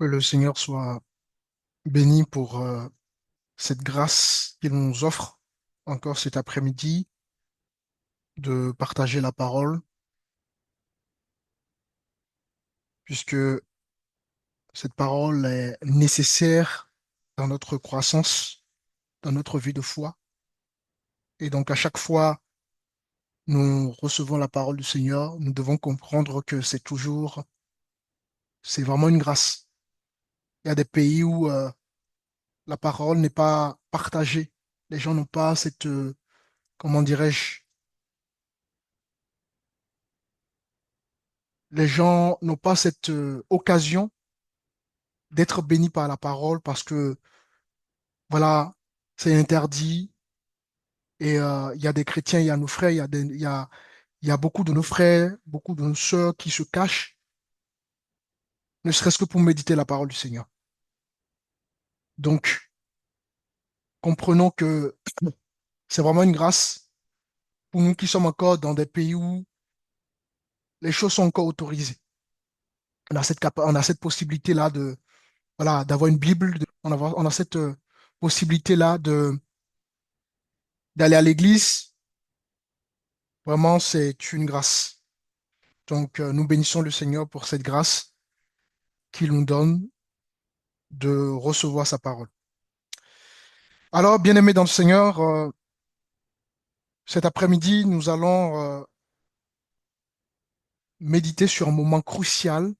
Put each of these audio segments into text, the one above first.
Que le Seigneur soit béni pour cette grâce qu'il nous offre encore cet après-midi de partager la parole, puisque cette parole est nécessaire dans notre croissance, dans notre vie de foi. Et donc à chaque fois nous recevons la parole du Seigneur, nous devons comprendre que c'est vraiment une grâce. Il y a des pays où la parole n'est pas partagée. Les gens n'ont pas cette, comment dirais-je, les gens n'ont pas cette occasion d'être bénis par la parole parce que, voilà, c'est interdit. Et il y a des chrétiens, il y a nos frères, il y a beaucoup de nos frères, beaucoup de nos sœurs qui se cachent, ne serait-ce que pour méditer la parole du Seigneur. Donc, comprenons que c'est vraiment une grâce pour nous qui sommes encore dans des pays où les choses sont encore autorisées. On a cette possibilité-là de, voilà, d'avoir une Bible, on a cette possibilité-là d'aller à l'église. Vraiment, c'est une grâce. Donc, nous bénissons le Seigneur pour cette grâce qu'il nous donne de recevoir sa parole. Alors, bien-aimés dans le Seigneur, cet après-midi, nous allons méditer sur un moment crucial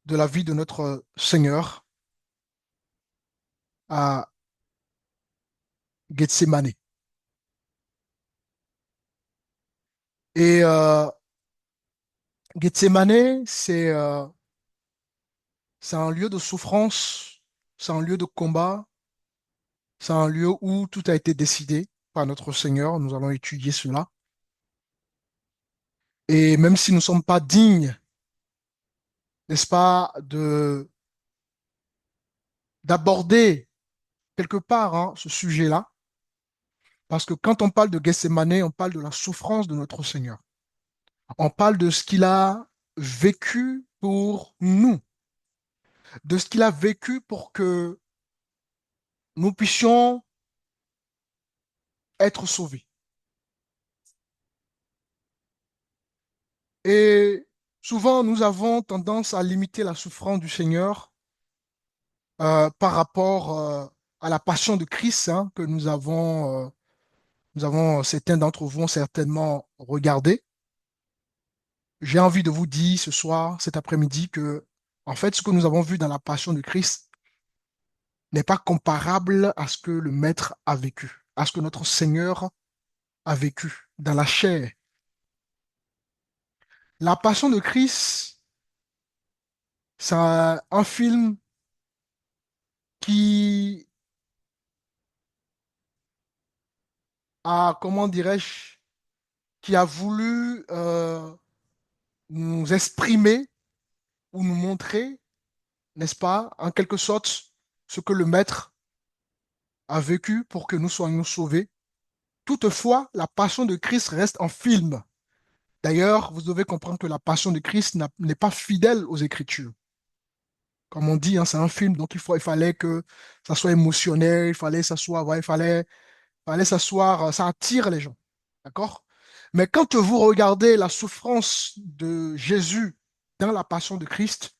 de la vie de notre Seigneur à Gethsémané. Et Gethsémané, c'est un lieu de souffrance, c'est un lieu de combat, c'est un lieu où tout a été décidé par notre Seigneur. Nous allons étudier cela. Et même si nous ne sommes pas dignes, n'est-ce pas, d'aborder quelque part hein, ce sujet-là, parce que quand on parle de Gethsémané, on parle de la souffrance de notre Seigneur. On parle de ce qu'il a vécu pour nous, de ce qu'il a vécu pour que nous puissions être sauvés. Et souvent, nous avons tendance à limiter la souffrance du Seigneur par rapport à la passion de Christ hein, que nous avons certains d'entre vous ont certainement regardé. J'ai envie de vous dire ce soir, cet après-midi, que en fait, ce que nous avons vu dans la passion de Christ n'est pas comparable à ce que le Maître a vécu, à ce que notre Seigneur a vécu dans la chair. La passion de Christ, c'est un film qui a, comment dirais-je, qui a voulu nous exprimer ou nous montrer, n'est-ce pas, en quelque sorte, ce que le Maître a vécu pour que nous soyons sauvés. Toutefois, la passion de Christ reste un film. D'ailleurs, vous devez comprendre que la passion de Christ n'est pas fidèle aux Écritures. Comme on dit, hein, c'est un film, donc il fallait que ça soit émotionnel, il fallait s'asseoir, ouais, fallait s'asseoir, ça attire les gens. D'accord? Mais quand vous regardez la souffrance de Jésus dans la passion de Christ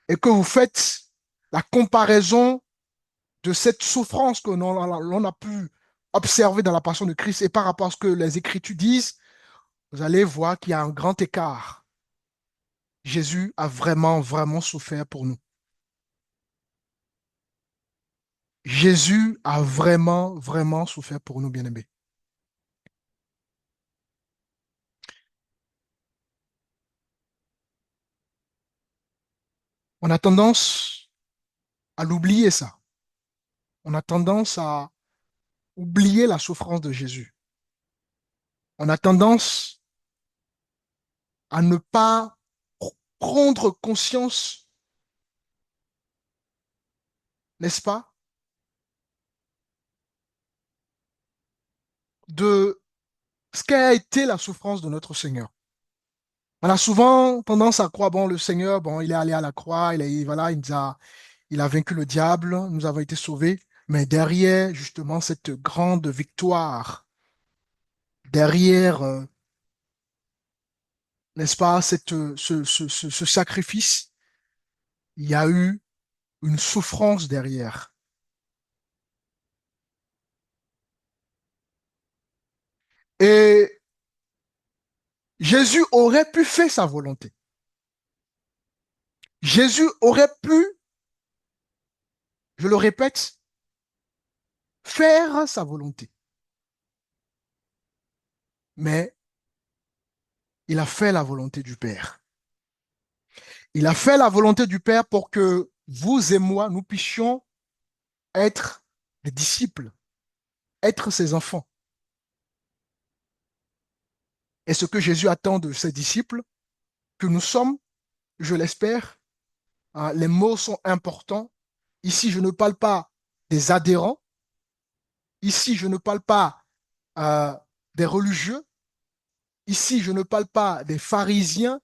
et que vous faites la comparaison de cette souffrance que l'on a pu observer dans la passion de Christ et par rapport à ce que les Écritures disent, vous allez voir qu'il y a un grand écart. Jésus a vraiment, vraiment souffert pour nous. Jésus a vraiment, vraiment souffert pour nous, bien-aimés. On a tendance à l'oublier, ça. On a tendance à oublier la souffrance de Jésus. On a tendance à ne pas prendre conscience, n'est-ce pas, de ce qu'a été la souffrance de notre Seigneur. On a souvent tendance à croire, bon, le Seigneur, bon, il est allé à la croix, voilà, il a vaincu le diable, nous avons été sauvés. Mais derrière, justement, cette grande victoire, derrière, n'est-ce pas, ce sacrifice, il y a eu une souffrance derrière. Et Jésus aurait pu faire sa volonté. Jésus aurait pu, je le répète, faire sa volonté. Mais il a fait la volonté du Père. Il a fait la volonté du Père pour que vous et moi, nous puissions être des disciples, être ses enfants. Et ce que Jésus attend de ses disciples, que nous sommes, je l'espère, hein, les mots sont importants. Ici, je ne parle pas des adhérents. Ici, je ne parle pas euh, des religieux. Ici, je ne parle pas des pharisiens.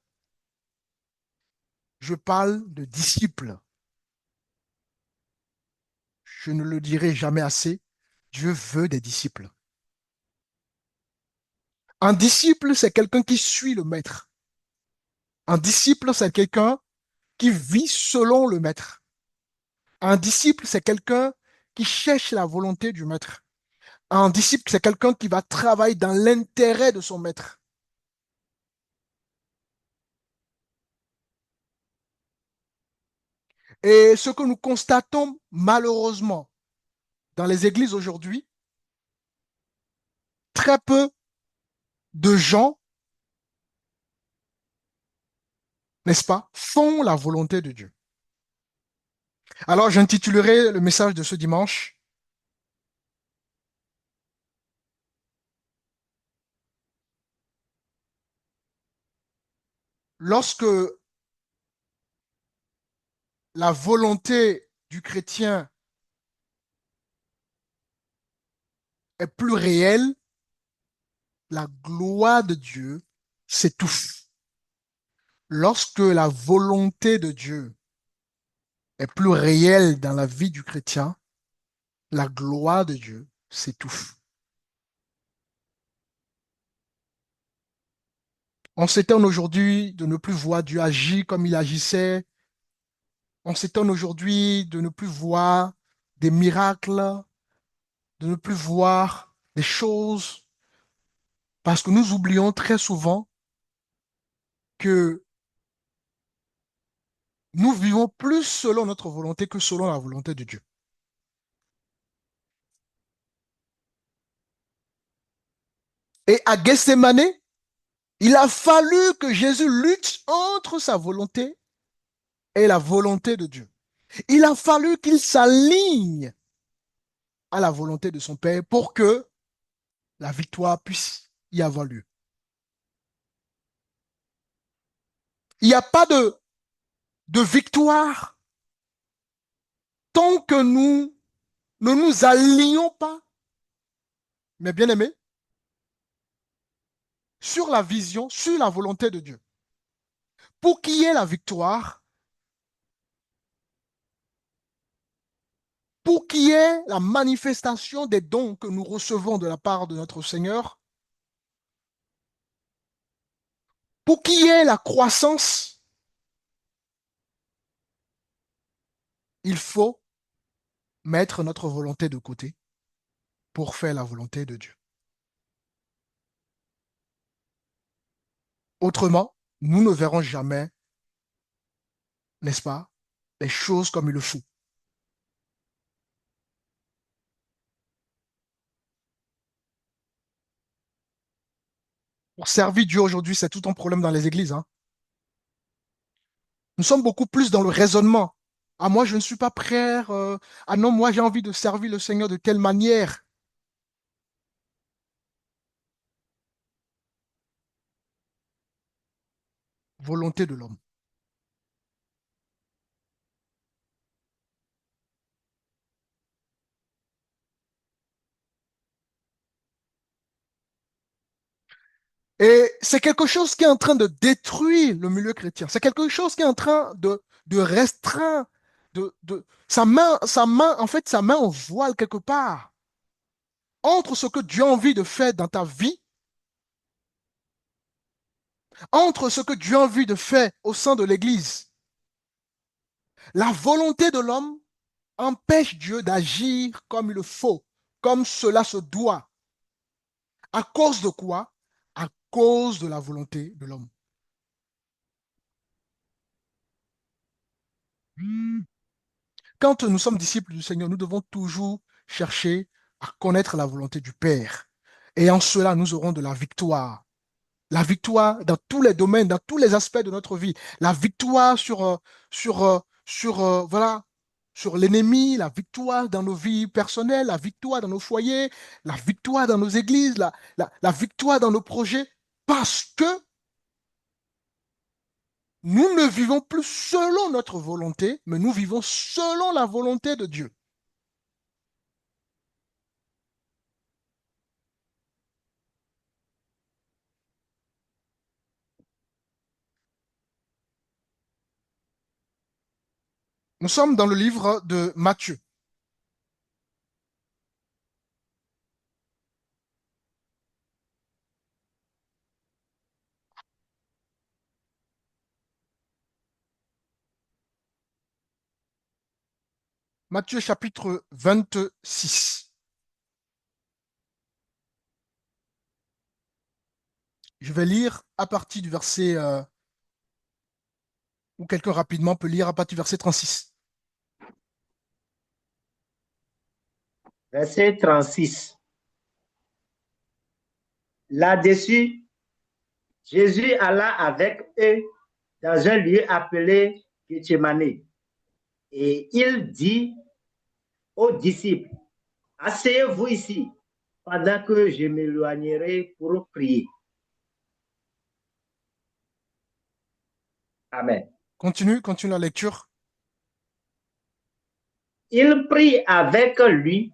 Je parle de disciples. Je ne le dirai jamais assez. Dieu veut des disciples. Un disciple, c'est quelqu'un qui suit le maître. Un disciple, c'est quelqu'un qui vit selon le maître. Un disciple, c'est quelqu'un qui cherche la volonté du maître. Un disciple, c'est quelqu'un qui va travailler dans l'intérêt de son maître. Et ce que nous constatons malheureusement dans les églises aujourd'hui, très peu de gens, n'est-ce pas, font la volonté de Dieu. Alors j'intitulerai le message de ce dimanche, lorsque la volonté du chrétien est plus réelle, la gloire de Dieu s'étouffe. Lorsque la volonté de Dieu est plus réelle dans la vie du chrétien, la gloire de Dieu s'étouffe. On s'étonne aujourd'hui de ne plus voir Dieu agir comme il agissait. On s'étonne aujourd'hui de ne plus voir des miracles, de ne plus voir des choses, parce que nous oublions très souvent que nous vivons plus selon notre volonté que selon la volonté de Dieu. Et à Gethsemane, il a fallu que Jésus lutte entre sa volonté et la volonté de Dieu. Il a fallu qu'il s'aligne à la volonté de son Père pour que la victoire puisse y avoir lieu. Il n'y a pas de victoire tant que nous ne nous alignons pas, mes bien-aimés, sur la vision, sur la volonté de Dieu. Pour qu'il y ait la victoire, pour qu'il y ait la manifestation des dons que nous recevons de la part de notre Seigneur, pour qu'il y ait la croissance, il faut mettre notre volonté de côté pour faire la volonté de Dieu. Autrement, nous ne verrons jamais, n'est-ce pas, les choses comme il le faut. Pour servir Dieu aujourd'hui, c'est tout un problème dans les églises, hein. Nous sommes beaucoup plus dans le raisonnement. Ah, moi, je ne suis pas prêt. Ah non, moi, j'ai envie de servir le Seigneur de telle manière. Volonté de l'homme. Et c'est quelque chose qui est en train de détruire le milieu chrétien. C'est quelque chose qui est en train de restreindre, en fait, sa main en voile quelque part entre ce que Dieu a envie de faire dans ta vie, entre ce que Dieu a envie de faire au sein de l'Église. La volonté de l'homme empêche Dieu d'agir comme il le faut, comme cela se doit. À cause de quoi? À cause de la volonté de l'homme. Quand nous sommes disciples du Seigneur, nous devons toujours chercher à connaître la volonté du Père. Et en cela, nous aurons de la victoire. La victoire dans tous les domaines, dans tous les aspects de notre vie. La victoire voilà, sur l'ennemi, la victoire dans nos vies personnelles, la victoire dans nos foyers, la victoire dans nos églises, la victoire dans nos projets. Parce que nous ne vivons plus selon notre volonté, mais nous vivons selon la volonté de Dieu. Nous sommes dans le livre de Matthieu. Matthieu chapitre 26. Je vais lire à partir du verset, ou quelqu'un rapidement peut lire à partir du verset 36. Verset 36. Là-dessus, Jésus alla avec eux dans un lieu appelé Gethsemane. Et il dit aux disciples, asseyez-vous ici pendant que je m'éloignerai pour prier. Amen. Continue la lecture. Il prit avec lui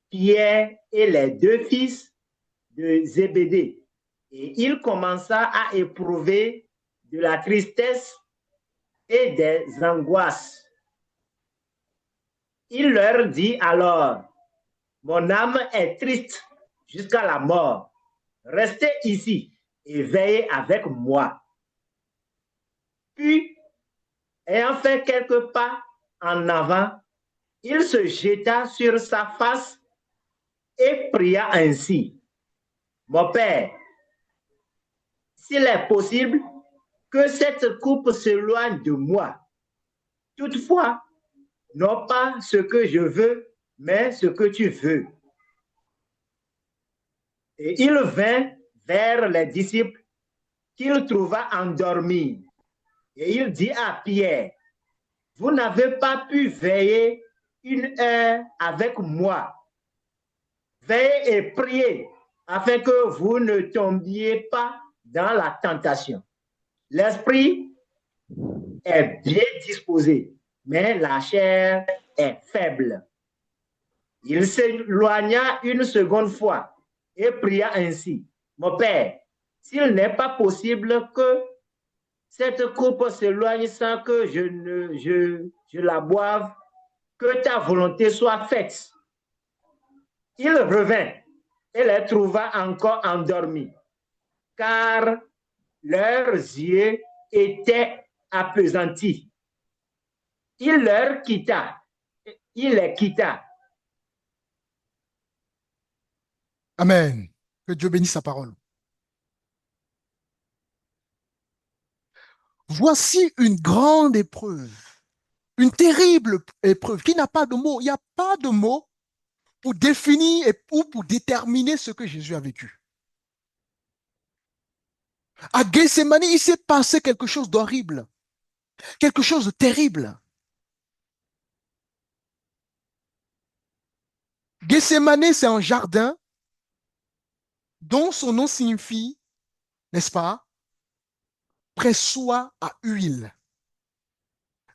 Pierre et les deux fils de Zébédée. Et il commença à éprouver de la tristesse et des angoisses. Il leur dit alors, mon âme est triste jusqu'à la mort. Restez ici et veillez avec moi. Puis, ayant fait quelques pas en avant, il se jeta sur sa face et pria ainsi. Mon Père, s'il est possible que cette coupe s'éloigne de moi. Toutefois, non pas ce que je veux, mais ce que tu veux. Et il vint vers les disciples qu'il trouva endormis. Et il dit à Pierre, vous n'avez pas pu veiller une heure avec moi. Veillez et priez afin que vous ne tombiez pas dans la tentation. L'esprit est bien disposé, mais la chair est faible. Il s'éloigna une seconde fois et pria ainsi. Mon Père, s'il n'est pas possible que cette coupe s'éloigne sans que je la boive, que ta volonté soit faite. Il revint et les trouva encore endormis, car leurs yeux étaient appesantis. Il les quitta. Amen. Que Dieu bénisse sa parole. Voici une grande épreuve, une terrible épreuve qui n'a pas de mots. Il n'y a pas de mots pour définir ou pour déterminer ce que Jésus a vécu. À Gethsemane, il s'est passé quelque chose d'horrible, quelque chose de terrible. Gethsemane, c'est un jardin dont son nom signifie, n'est-ce pas, pressoir à huile.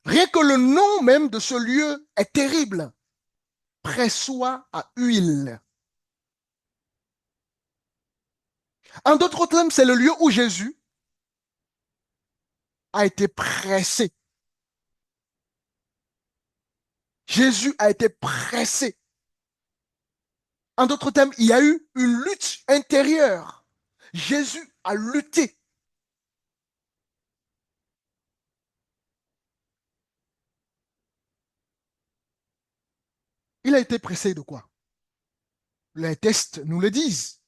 Rien que le nom même de ce lieu est terrible. Pressoir à huile. En d'autres termes, c'est le lieu où Jésus a été pressé. Jésus a été pressé. En d'autres termes, il y a eu une lutte intérieure. Jésus a lutté. Il a été pressé de quoi? Les tests nous le disent.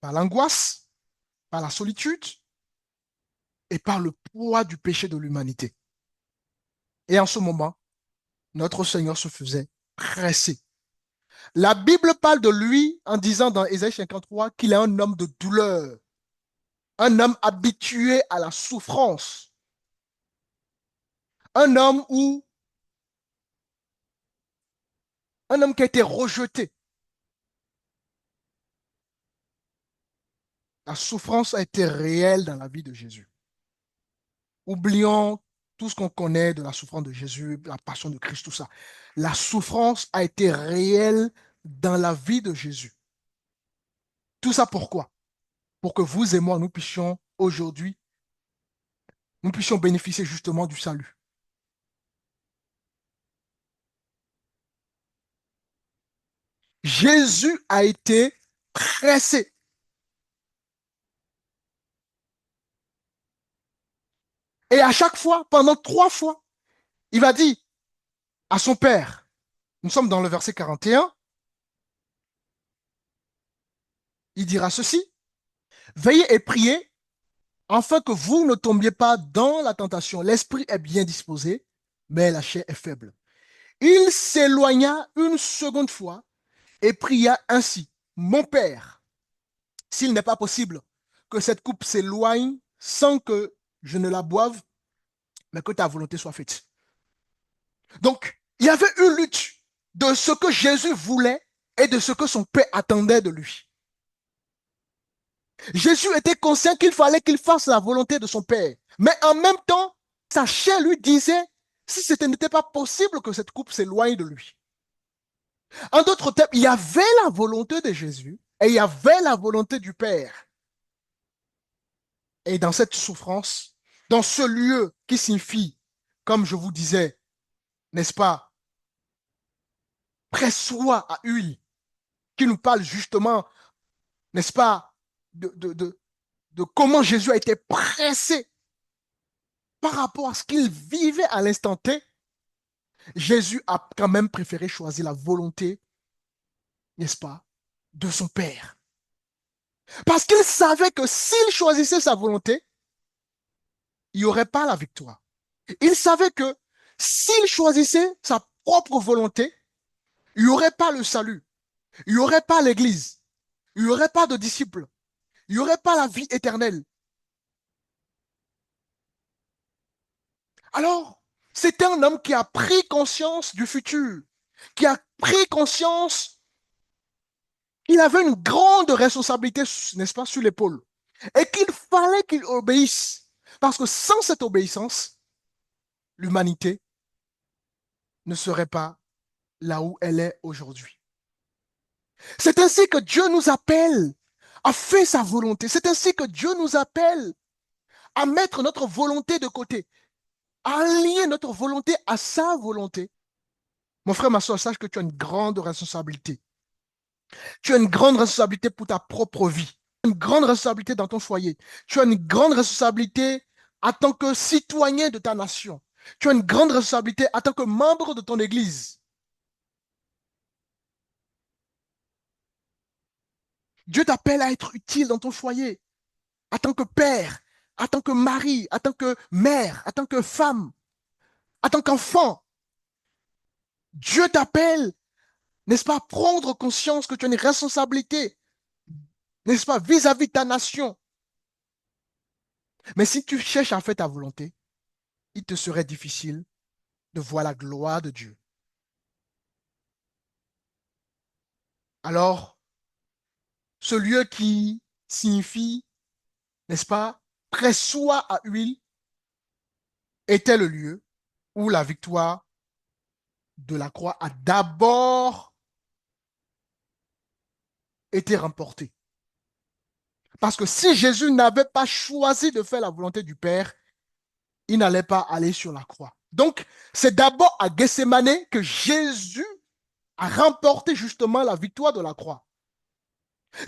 Par l'angoisse, par la solitude et par le poids du péché de l'humanité. Et en ce moment, notre Seigneur se faisait presser. La Bible parle de lui en disant dans Ésaïe 53 qu'il est un homme de douleur, un homme habitué à la souffrance, un homme où, un homme qui a été rejeté. La souffrance a été réelle dans la vie de Jésus. Oublions tout ce qu'on connaît de la souffrance de Jésus, la passion de Christ, tout ça. La souffrance a été réelle dans la vie de Jésus. Tout ça pourquoi? Pour que vous et moi, nous puissions aujourd'hui, nous puissions bénéficier justement du salut. Jésus a été pressé. Et à chaque fois, pendant 3 fois, il va dire à son Père, nous sommes dans le verset 41, il dira ceci, veillez et priez afin que vous ne tombiez pas dans la tentation. L'esprit est bien disposé, mais la chair est faible. Il s'éloigna une seconde fois et pria ainsi, mon Père, s'il n'est pas possible que cette coupe s'éloigne sans que je ne la boive, mais que ta volonté soit faite. Donc, il y avait une lutte de ce que Jésus voulait et de ce que son Père attendait de lui. Jésus était conscient qu'il fallait qu'il fasse la volonté de son Père. Mais en même temps, sa chair lui disait, si ce n'était pas possible que cette coupe s'éloigne de lui. En d'autres termes, il y avait la volonté de Jésus et il y avait la volonté du Père. Et dans cette souffrance, dans ce lieu qui signifie, comme je vous disais, n'est-ce pas, presse-toi à huile, qui nous parle justement, n'est-ce pas, de comment Jésus a été pressé par rapport à ce qu'il vivait à l'instant T. Jésus a quand même préféré choisir la volonté, n'est-ce pas, de son Père. Parce qu'il savait que s'il choisissait sa volonté, il n'y aurait pas la victoire. Il savait que s'il choisissait sa propre volonté, il n'y aurait pas le salut, il n'y aurait pas l'Église, il n'y aurait pas de disciples, il n'y aurait pas la vie éternelle. Alors, c'était un homme qui a pris conscience du futur, qui a pris conscience qu'il avait une grande responsabilité, n'est-ce pas, sur l'épaule, et qu'il fallait qu'il obéisse. Parce que sans cette obéissance, l'humanité ne serait pas là où elle est aujourd'hui. C'est ainsi que Dieu nous appelle à faire sa volonté. C'est ainsi que Dieu nous appelle à mettre notre volonté de côté, à aligner notre volonté à sa volonté. Mon frère, ma soeur, sache que tu as une grande responsabilité. Tu as une grande responsabilité pour ta propre vie. Une grande responsabilité dans ton foyer. Tu as une grande responsabilité en tant que citoyen de ta nation. Tu as une grande responsabilité en tant que membre de ton église. Dieu t'appelle à être utile dans ton foyer, en tant que père, en tant que mari, en tant que mère, en tant que femme, en tant qu'enfant. Dieu t'appelle, n'est-ce pas, à prendre conscience que tu as une responsabilité, n'est-ce pas, vis-à-vis de ta nation. Mais si tu cherches à faire ta volonté, il te serait difficile de voir la gloire de Dieu. Alors, ce lieu qui signifie, n'est-ce pas, presse-toi à huile, était le lieu où la victoire de la croix a d'abord été remportée. Parce que si Jésus n'avait pas choisi de faire la volonté du Père, il n'allait pas aller sur la croix. Donc, c'est d'abord à Gethsemane que Jésus a remporté justement la victoire de la croix.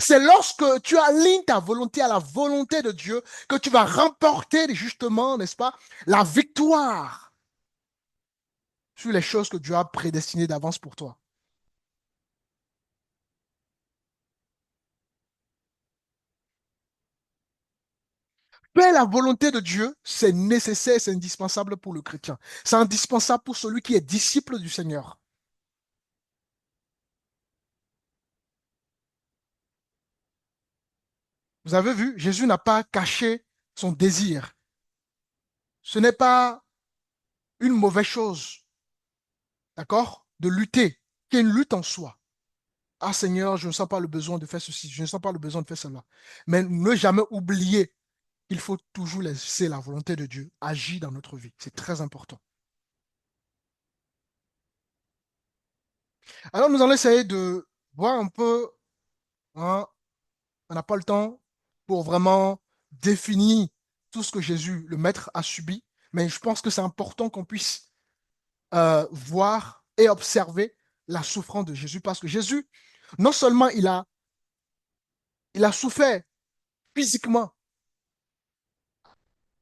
C'est lorsque tu alignes ta volonté à la volonté de Dieu que tu vas remporter justement, n'est-ce pas, la victoire sur les choses que Dieu a prédestinées d'avance pour toi. Faire la volonté de Dieu, c'est nécessaire, c'est indispensable pour le chrétien. C'est indispensable pour celui qui est disciple du Seigneur. Vous avez vu, Jésus n'a pas caché son désir. Ce n'est pas une mauvaise chose, d'accord, de lutter, qui est une lutte en soi. Ah Seigneur, je ne sens pas le besoin de faire ceci, je ne sens pas le besoin de faire cela. Mais ne jamais oublier qu'il faut toujours laisser la volonté de Dieu agir dans notre vie. C'est très important. Alors nous allons essayer de voir un peu, hein, on n'a pas le temps pour vraiment définir tout ce que Jésus, le Maître, a subi, mais je pense que c'est important qu'on puisse voir et observer la souffrance de Jésus, parce que Jésus, non seulement il a souffert physiquement,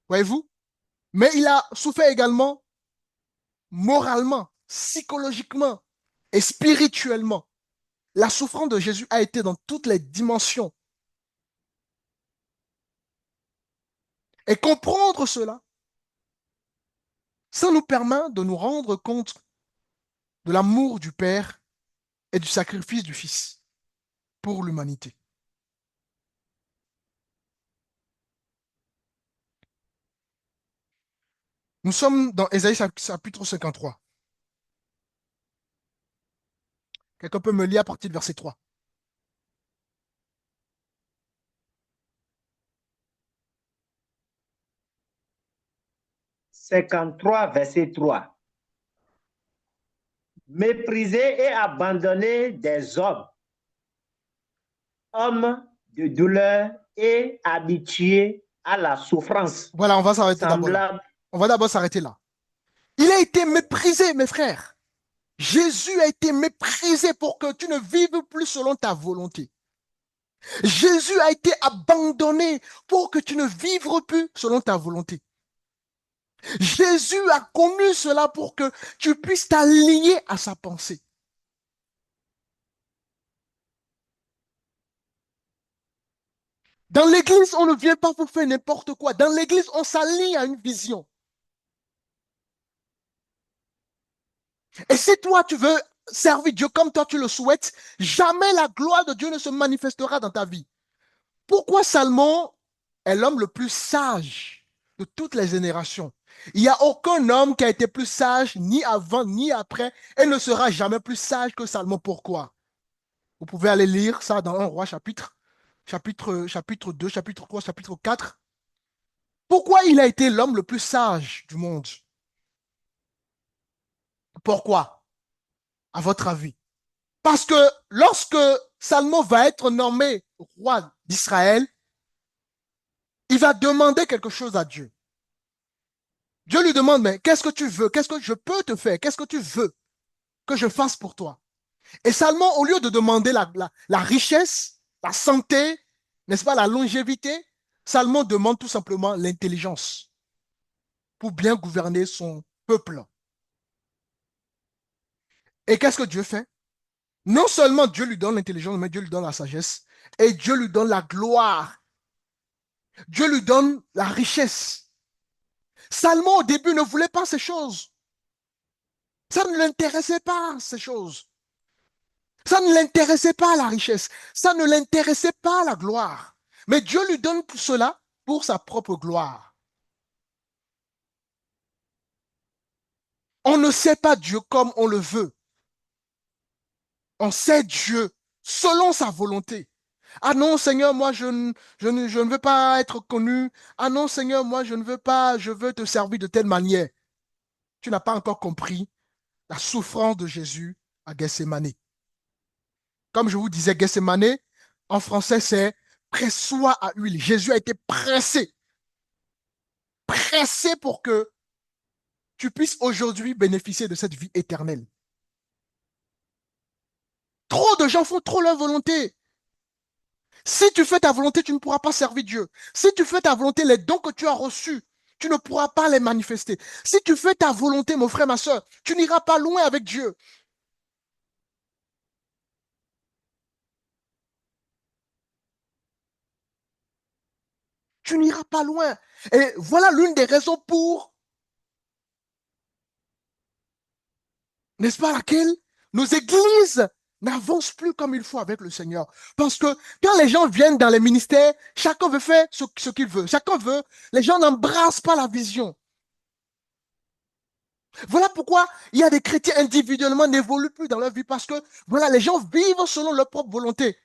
voyez-vous, mais il a souffert également moralement, psychologiquement et spirituellement. La souffrance de Jésus a été dans toutes les dimensions. Et comprendre cela, ça nous permet de nous rendre compte de l'amour du Père et du sacrifice du Fils pour l'humanité. Nous sommes dans Ésaïe chapitre 53. Quelqu'un peut me lire à partir du verset 3. 53, verset 3. Méprisé et abandonné des hommes, homme de douleur et habitué à la souffrance, Voilà, on va s'arrêter d'abord là. semblable. On va d'abord s'arrêter là. Il a été méprisé, mes frères. Jésus a été méprisé pour que tu ne vives plus selon ta volonté. Jésus a été abandonné pour que tu ne vives plus selon ta volonté. Jésus a connu cela pour que tu puisses t'allier à sa pensée. Dans l'église, on ne vient pas pour faire n'importe quoi. Dans l'église, on s'allie à une vision. Et si toi, tu veux servir Dieu comme toi, tu le souhaites, jamais la gloire de Dieu ne se manifestera dans ta vie. Pourquoi Salomon est l'homme le plus sage de toutes les générations? Il n'y a aucun homme qui a été plus sage, ni avant, ni après, et ne sera jamais plus sage que Salomon. Pourquoi? Vous pouvez aller lire ça dans un roi chapitre 2, chapitre 3, chapitre 4. Pourquoi il a été l'homme le plus sage du monde? Pourquoi, à votre avis? Parce que lorsque Salomon va être nommé roi d'Israël, il va demander quelque chose à Dieu. Dieu lui demande, mais qu'est-ce que tu veux? Qu'est-ce que je peux te faire? Qu'est-ce que tu veux que je fasse pour toi? Et Salomon, au lieu de demander la richesse, la santé, n'est-ce pas, la longévité, Salomon demande tout simplement l'intelligence pour bien gouverner son peuple. Et qu'est-ce que Dieu fait? Non seulement Dieu lui donne l'intelligence, mais Dieu lui donne la sagesse et Dieu lui donne la gloire. Dieu lui donne la richesse. Salomon, au début, ne voulait pas ces choses. Ça ne l'intéressait pas, ces choses. Ça ne l'intéressait pas, la richesse. Ça ne l'intéressait pas, la gloire. Mais Dieu lui donne tout cela pour sa propre gloire. On ne sait pas Dieu comme on le veut. On sait Dieu selon sa volonté. Ah non, Seigneur, moi, je ne veux pas être connu. Ah non, Seigneur, moi, je ne veux pas, je veux te servir de telle manière. Tu n'as pas encore compris la souffrance de Jésus à Gethsemane. Comme je vous disais, Gethsemane, en français, c'est Presse-toi à huile. Jésus a été pressé. Pressé pour que tu puisses aujourd'hui bénéficier de cette vie éternelle. Trop de gens font trop leur volonté. Si tu fais ta volonté, tu ne pourras pas servir Dieu. Si tu fais ta volonté, les dons que tu as reçus, tu ne pourras pas les manifester. Si tu fais ta volonté, mon frère, ma soeur, tu n'iras pas loin avec Dieu. Tu n'iras pas loin. Et voilà l'une des raisons pour, n'est-ce pas laquelle, nos églises n'avancent plus comme il faut avec le Seigneur. Parce que quand les gens viennent dans les ministères, chacun veut faire ce qu'il veut. Chacun veut. Les gens n'embrassent pas la vision. Voilà pourquoi il y a des chrétiens individuellement n'évoluent plus dans leur vie parce que voilà, les gens vivent selon leur propre volonté.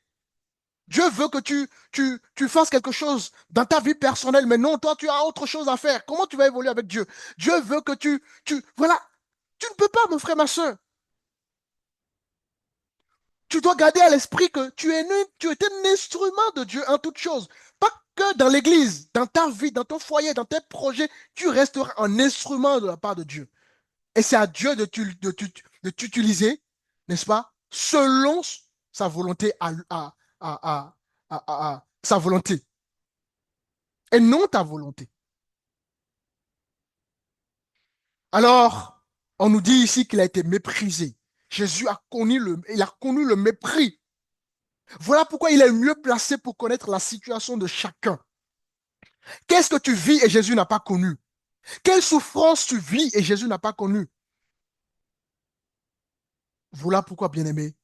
Dieu veut que tu fasses quelque chose dans ta vie personnelle, mais non, toi, tu as autre chose à faire. Comment tu vas évoluer avec Dieu? Dieu veut que voilà, tu ne peux pas, mon frère, ma soeur. Tu dois garder à l'esprit que tu es un instrument de Dieu en toutes choses. Pas que dans l'église, dans ta vie, dans ton foyer, dans tes projets, tu resteras un instrument de la part de Dieu. Et c'est à Dieu de t'utiliser, n'est-ce pas, selon sa volonté sa volonté, et non ta volonté. Alors, on nous dit ici qu'il a été méprisé. Jésus il a connu le mépris. Voilà pourquoi il est mieux placé pour connaître la situation de chacun. Qu'est-ce que tu vis et Jésus n'a pas connu? Quelle souffrance tu vis et Jésus n'a pas connu? Voilà pourquoi, bien-aimé,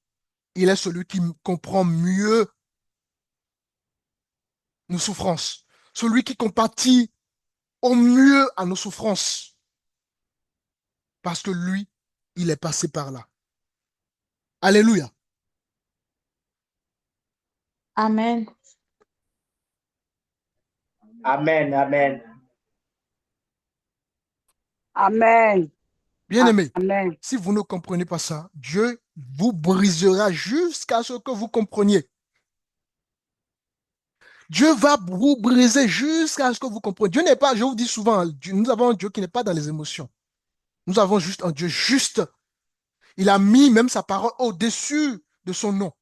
il est celui qui comprend mieux nos souffrances, celui qui compatit au mieux à nos souffrances, parce que lui, il est passé par là. Alléluia. Amen. Amen, amen. Amen. Bien-aimé, Amen. si vous ne comprenez pas ça, Dieu vous brisera jusqu'à ce que vous compreniez. Dieu va vous briser jusqu'à ce que vous compreniez. Dieu n'est pas, je vous dis souvent, nous avons un Dieu qui n'est pas dans les émotions. Nous avons juste un Dieu juste. Il a mis même sa parole au-dessus de son nom.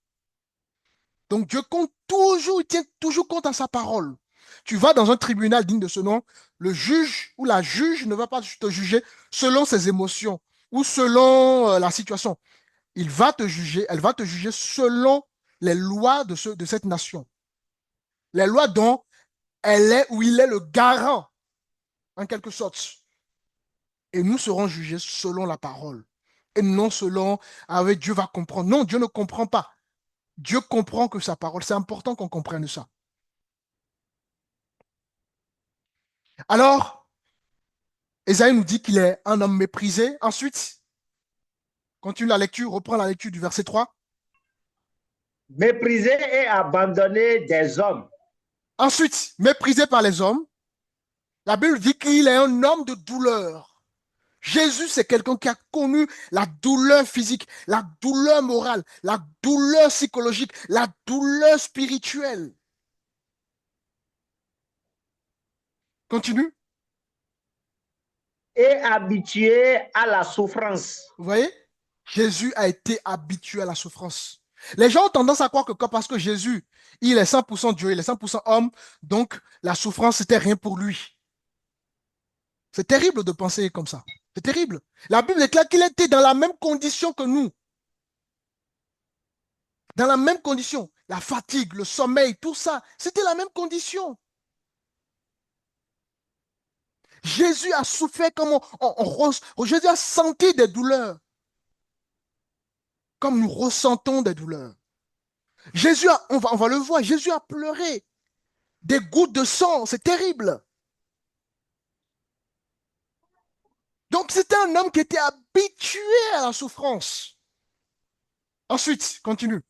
Donc Dieu compte toujours, il tient toujours compte à sa parole. Tu vas dans un tribunal digne de ce nom, le juge ou la juge ne va pas te juger selon ses émotions ou selon la situation. Il va te juger, elle va te juger selon les lois de cette nation. Les lois dont elle est ou il est le garant, en quelque sorte. Et nous serons jugés selon la parole. Et non selon, ah oui, Dieu va comprendre. Non, Dieu ne comprend pas. Dieu comprend que sa parole. C'est important qu'on comprenne ça. Alors, Ésaïe nous dit qu'il est un homme méprisé. Ensuite, continue la lecture, reprend la lecture du verset 3. Méprisé et abandonné des hommes. Ensuite, méprisé par les hommes. La Bible dit qu'il est un homme de douleur. Jésus, c'est quelqu'un qui a connu la douleur physique, la douleur morale, la douleur psychologique, la douleur spirituelle. Continue. Et habitué à la souffrance. Vous voyez? Jésus a été habitué à la souffrance. Les gens ont tendance à croire que parce que Jésus, il est 100% Dieu, il est 100% homme, donc la souffrance, c'était rien pour lui. C'est terrible de penser comme ça. C'est terrible. La Bible déclare qu'il était dans la même condition que nous. Dans la même condition. La fatigue, le sommeil, tout ça, c'était la même condition. Jésus a souffert comme Jésus a senti des douleurs, comme nous ressentons des douleurs. Jésus on va le voir, Jésus a pleuré des gouttes de sang, c'est terrible. Donc c'était un homme qui était habitué à la souffrance. Ensuite, continue.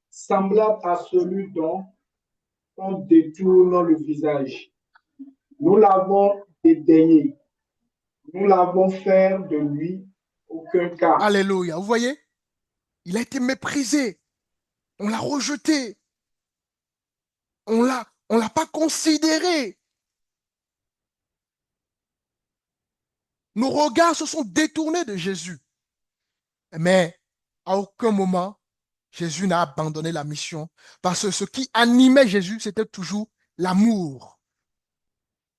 Semblable à celui dont on détourne le visage. Nous l'avons dédaigné. Nous l'avons fait de lui aucun cas. Alléluia. Vous voyez? Il a été méprisé. On l'a rejeté. On l'a pas considéré. Nos regards se sont détournés de Jésus. Mais à aucun moment, Jésus n'a abandonné la mission. Parce que ce qui animait Jésus, c'était toujours l'amour.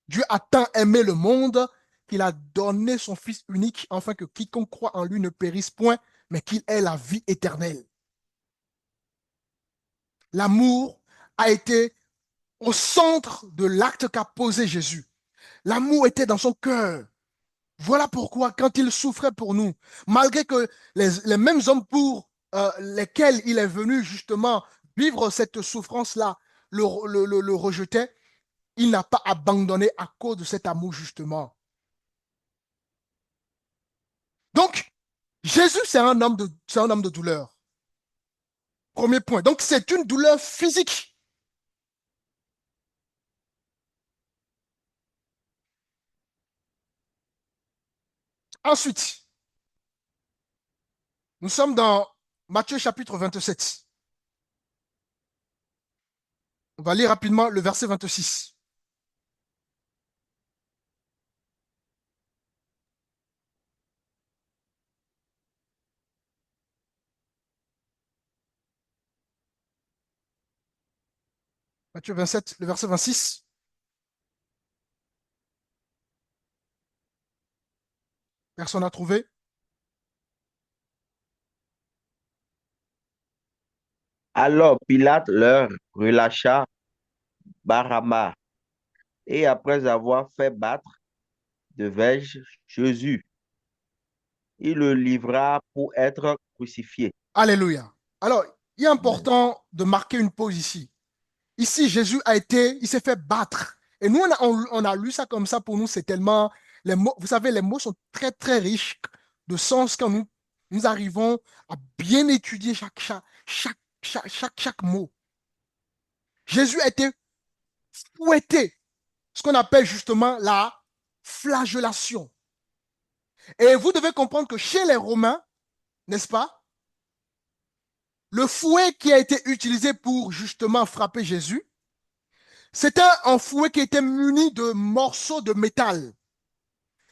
Dieu a tant aimé le monde qu'il a donné son Fils unique, afin que quiconque croit en lui ne périsse point, mais qu'il ait la vie éternelle. L'amour a été au centre de l'acte qu'a posé Jésus. L'amour était dans son cœur. Voilà pourquoi, quand il souffrait pour nous, malgré que les mêmes hommes pour lesquels il est venu justement vivre cette souffrance-là le rejetaient, il n'a pas abandonné à cause de cet amour justement. Donc, Jésus, c'est un homme de douleur. Premier point. Donc, c'est une douleur physique. Ensuite, nous sommes dans Matthieu chapitre 27. On va lire rapidement le verset 26. Matthieu 27, le verset 26. Personne n'a trouvé? Alors Pilate leur relâcha Barabbas, et après avoir fait battre de verge Jésus, il le livra pour être crucifié. Alléluia. Alors, il est Amen. important de marquer une pause ici. Ici, il s'est fait battre. Et nous, on a lu ça comme ça. Pour nous, c'est tellement, les mots, vous savez, les mots sont très, très riches de sens quand nous arrivons à bien étudier chaque mot. Jésus a été fouetté, ce qu'on appelle justement la flagellation. Et vous devez comprendre que chez les Romains, n'est-ce pas, le fouet qui a été utilisé pour justement frapper Jésus, c'était un fouet qui était muni de morceaux de métal.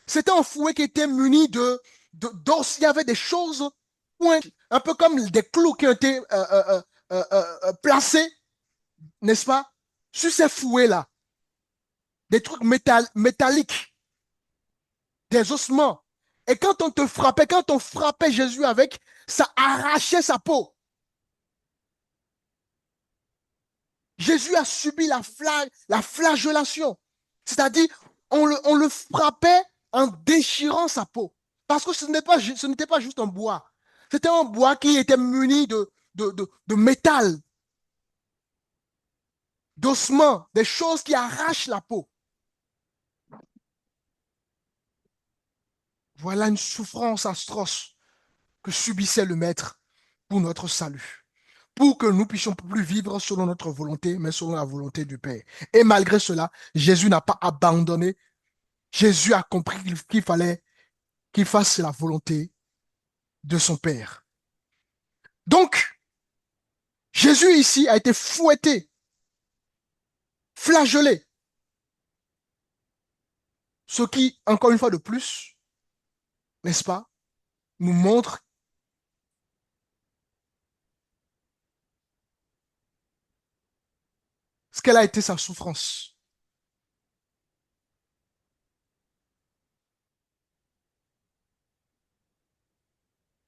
C'était un fouet qui était muni d'os. Il y avait des choses pointues, un peu comme des clous qui ont été placés, n'est-ce pas, sur ces fouets-là. Des trucs métalliques, des ossements. Et quand on te frappait, quand on frappait Jésus avec, ça arrachait sa peau. Jésus a subi la flagellation. C'est-à-dire, on le frappait en déchirant sa peau. Parce que ce n'était pas juste un bois. C'était un bois qui était muni de métal, d'ossements, des choses qui arrachent la peau. Voilà une souffrance atroce que subissait le Maître pour notre salut. Pour que nous puissions plus vivre selon notre volonté, mais selon la volonté du Père. Et malgré cela, Jésus n'a pas abandonné. Jésus a compris qu'il fallait qu'il fasse la volonté de son Père. Donc, Jésus ici a été fouetté, flagellé. Ce qui, encore une fois de plus, n'est-ce pas, nous montre ce qu'elle a été sa souffrance.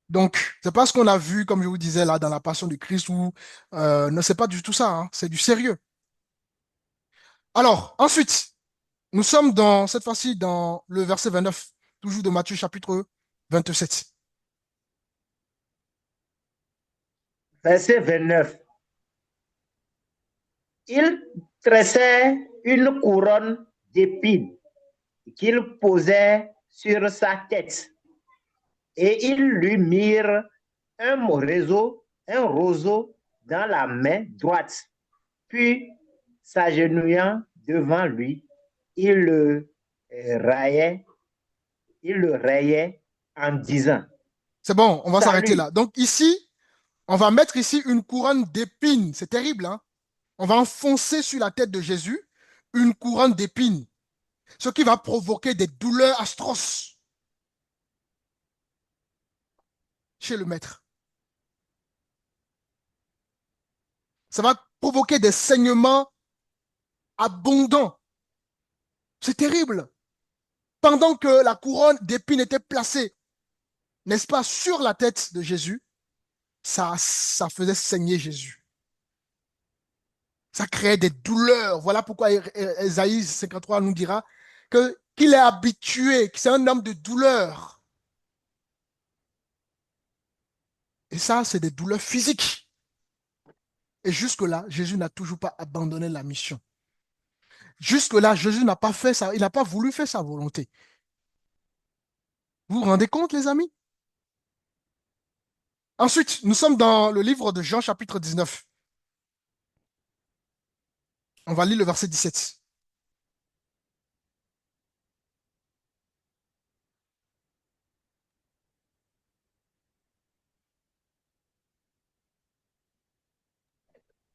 Donc, c'est pas ce qu'on a vu, comme je vous disais là, dans la Passion du Christ, où ne c'est pas du tout ça, hein, c'est du sérieux. Alors, ensuite, nous sommes cette fois-ci dans le verset 29, toujours de Matthieu chapitre 27. Verset 29. Il tressait une couronne d'épines qu'il posait sur sa tête, et ils lui mirent un roseau dans la main droite. Puis, s'agenouillant devant lui, il le rayait, en disant, C'est bon, on va s'arrêter Salut. là. Donc ici, On va mettre ici une couronne d'épines. C'est terrible, hein? On va enfoncer sur la tête de Jésus une couronne d'épines, ce qui va provoquer des douleurs atroces chez le maître. Ça va provoquer des saignements abondants. C'est terrible. Pendant que la couronne d'épines était placée, n'est-ce pas, sur la tête de Jésus, ça faisait saigner Jésus. Ça créait des douleurs. Voilà pourquoi Ésaïe 53 nous dira qu'il est habitué, que c'est un homme de douleur. Et ça, c'est des douleurs physiques. Et jusque-là, Jésus n'a toujours pas abandonné la mission. Jusque-là, Jésus n'a pas fait ça, il n'a pas voulu faire sa volonté. Vous vous rendez compte, les amis? Ensuite, nous sommes dans le livre de Jean, chapitre 19. On va lire le verset 17.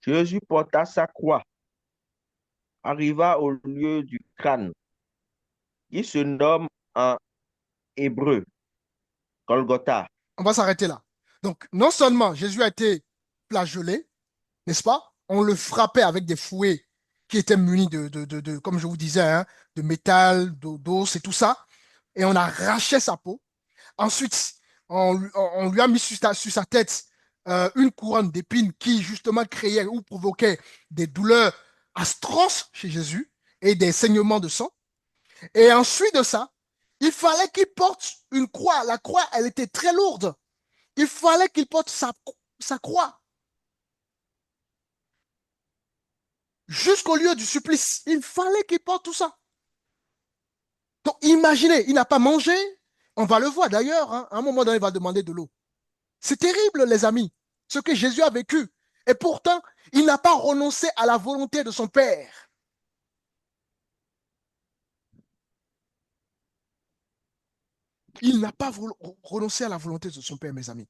Jésus porta sa croix, arriva au lieu du crâne, qui se nomme en hébreu Golgotha. On va s'arrêter là. Donc, non seulement Jésus a été flagellé, n'est-ce pas? On le frappait avec des fouets qui étaient munis comme je vous disais, hein, de métal, d'os et tout ça. Et on arrachait sa peau. Ensuite, on lui a mis sur sa tête une couronne d'épines qui justement créait ou provoquait des douleurs atroces chez Jésus et des saignements de sang. Et ensuite de ça, il fallait qu'il porte une croix. La croix, elle était très lourde. Il fallait qu'il porte sa croix jusqu'au lieu du supplice. Il fallait qu'il porte tout ça. Donc imaginez, il n'a pas mangé. On va le voir d'ailleurs, hein, à un moment donné, il va demander de l'eau. C'est terrible, les amis, ce que Jésus a vécu. Et pourtant, il n'a pas renoncé à la volonté de son Père. Il n'a pas renoncé à la volonté de son Père, mes amis.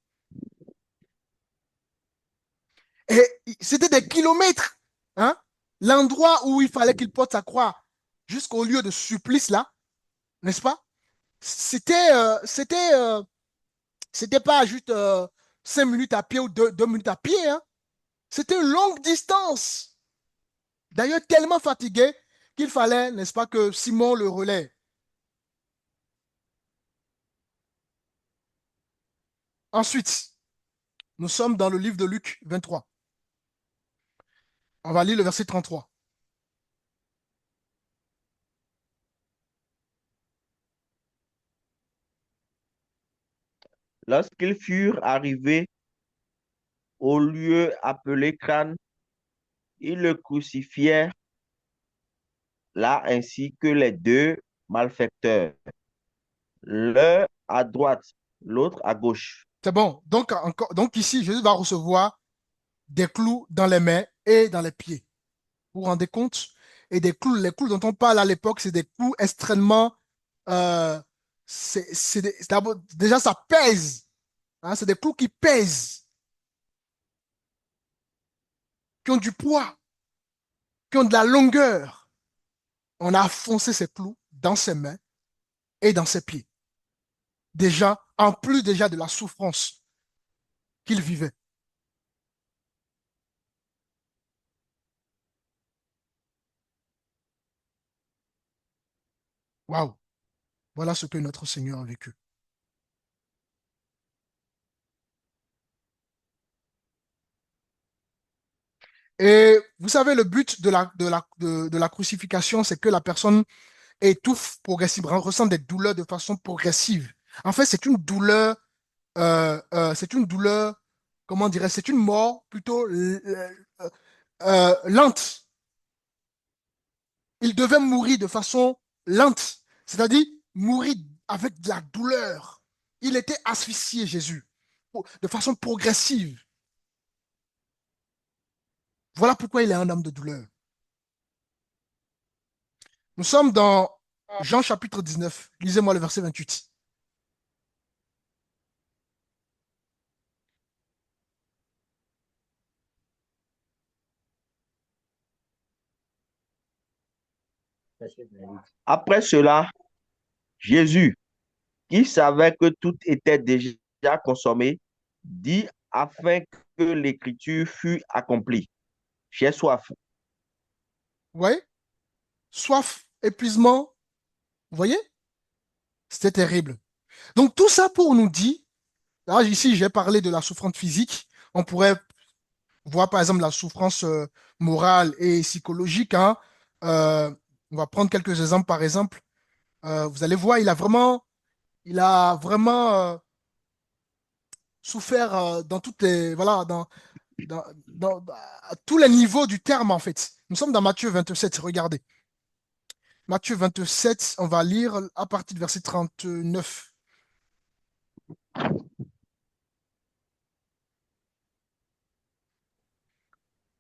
Et c'était des kilomètres. Hein? L'endroit où il fallait qu'il porte sa croix jusqu'au lieu de supplice, là, n'est-ce pas? C'était pas juste 5 minutes à pied ou 2 minutes à pied. Hein? C'était une longue distance. D'ailleurs, tellement fatigué qu'il fallait, n'est-ce pas, que Simon le relaie. Ensuite, nous sommes dans le livre de Luc 23. On va lire le verset 33. Lorsqu'ils furent arrivés au lieu appelé crâne, ils le crucifièrent là ainsi que les deux malfaiteurs, l'un à droite, l'autre à gauche. C'est bon. Donc ici, Jésus va recevoir des clous dans les mains et dans les pieds. Vous vous rendez compte? Et les clous dont on parle à l'époque, c'est des clous extrêmement... euh, déjà, ça pèse. Hein, c'est des clous qui pèsent, qui ont du poids, qui ont de la longueur. On a foncé ces clous dans ses mains et dans ses pieds. Déjà, en plus déjà de la souffrance qu'il vivait. Waouh! Voilà ce que notre Seigneur a vécu. Et vous savez, le but de la crucifixion, c'est que la personne étouffe progressivement, ressent des douleurs de façon progressive. En fait, c'est une douleur, comment dirais-je, c'est une mort plutôt lente. Il devait mourir de façon lente, c'est-à-dire mourir avec de la douleur. Il était asphyxié, Jésus, de façon progressive. Voilà pourquoi il est un homme de douleur. Nous sommes dans Jean chapitre 19. Lisez-moi le verset 28. Après cela, Jésus, qui savait que tout était déjà consommé, dit afin que l'écriture fût accomplie. J'ai soif. Vous voyez? Soif, épuisement, vous voyez? C'était terrible. Donc tout ça pour nous dire, là ici j'ai parlé de la souffrance physique, on pourrait voir par exemple la souffrance morale et psychologique, hein. Euh, on va prendre quelques exemples par exemple. Vous allez voir, il a vraiment souffert dans toutes les, voilà, à tous les niveaux du terme en fait. Nous sommes dans Matthieu 27, regardez. Matthieu 27, on va lire à partir du verset 39.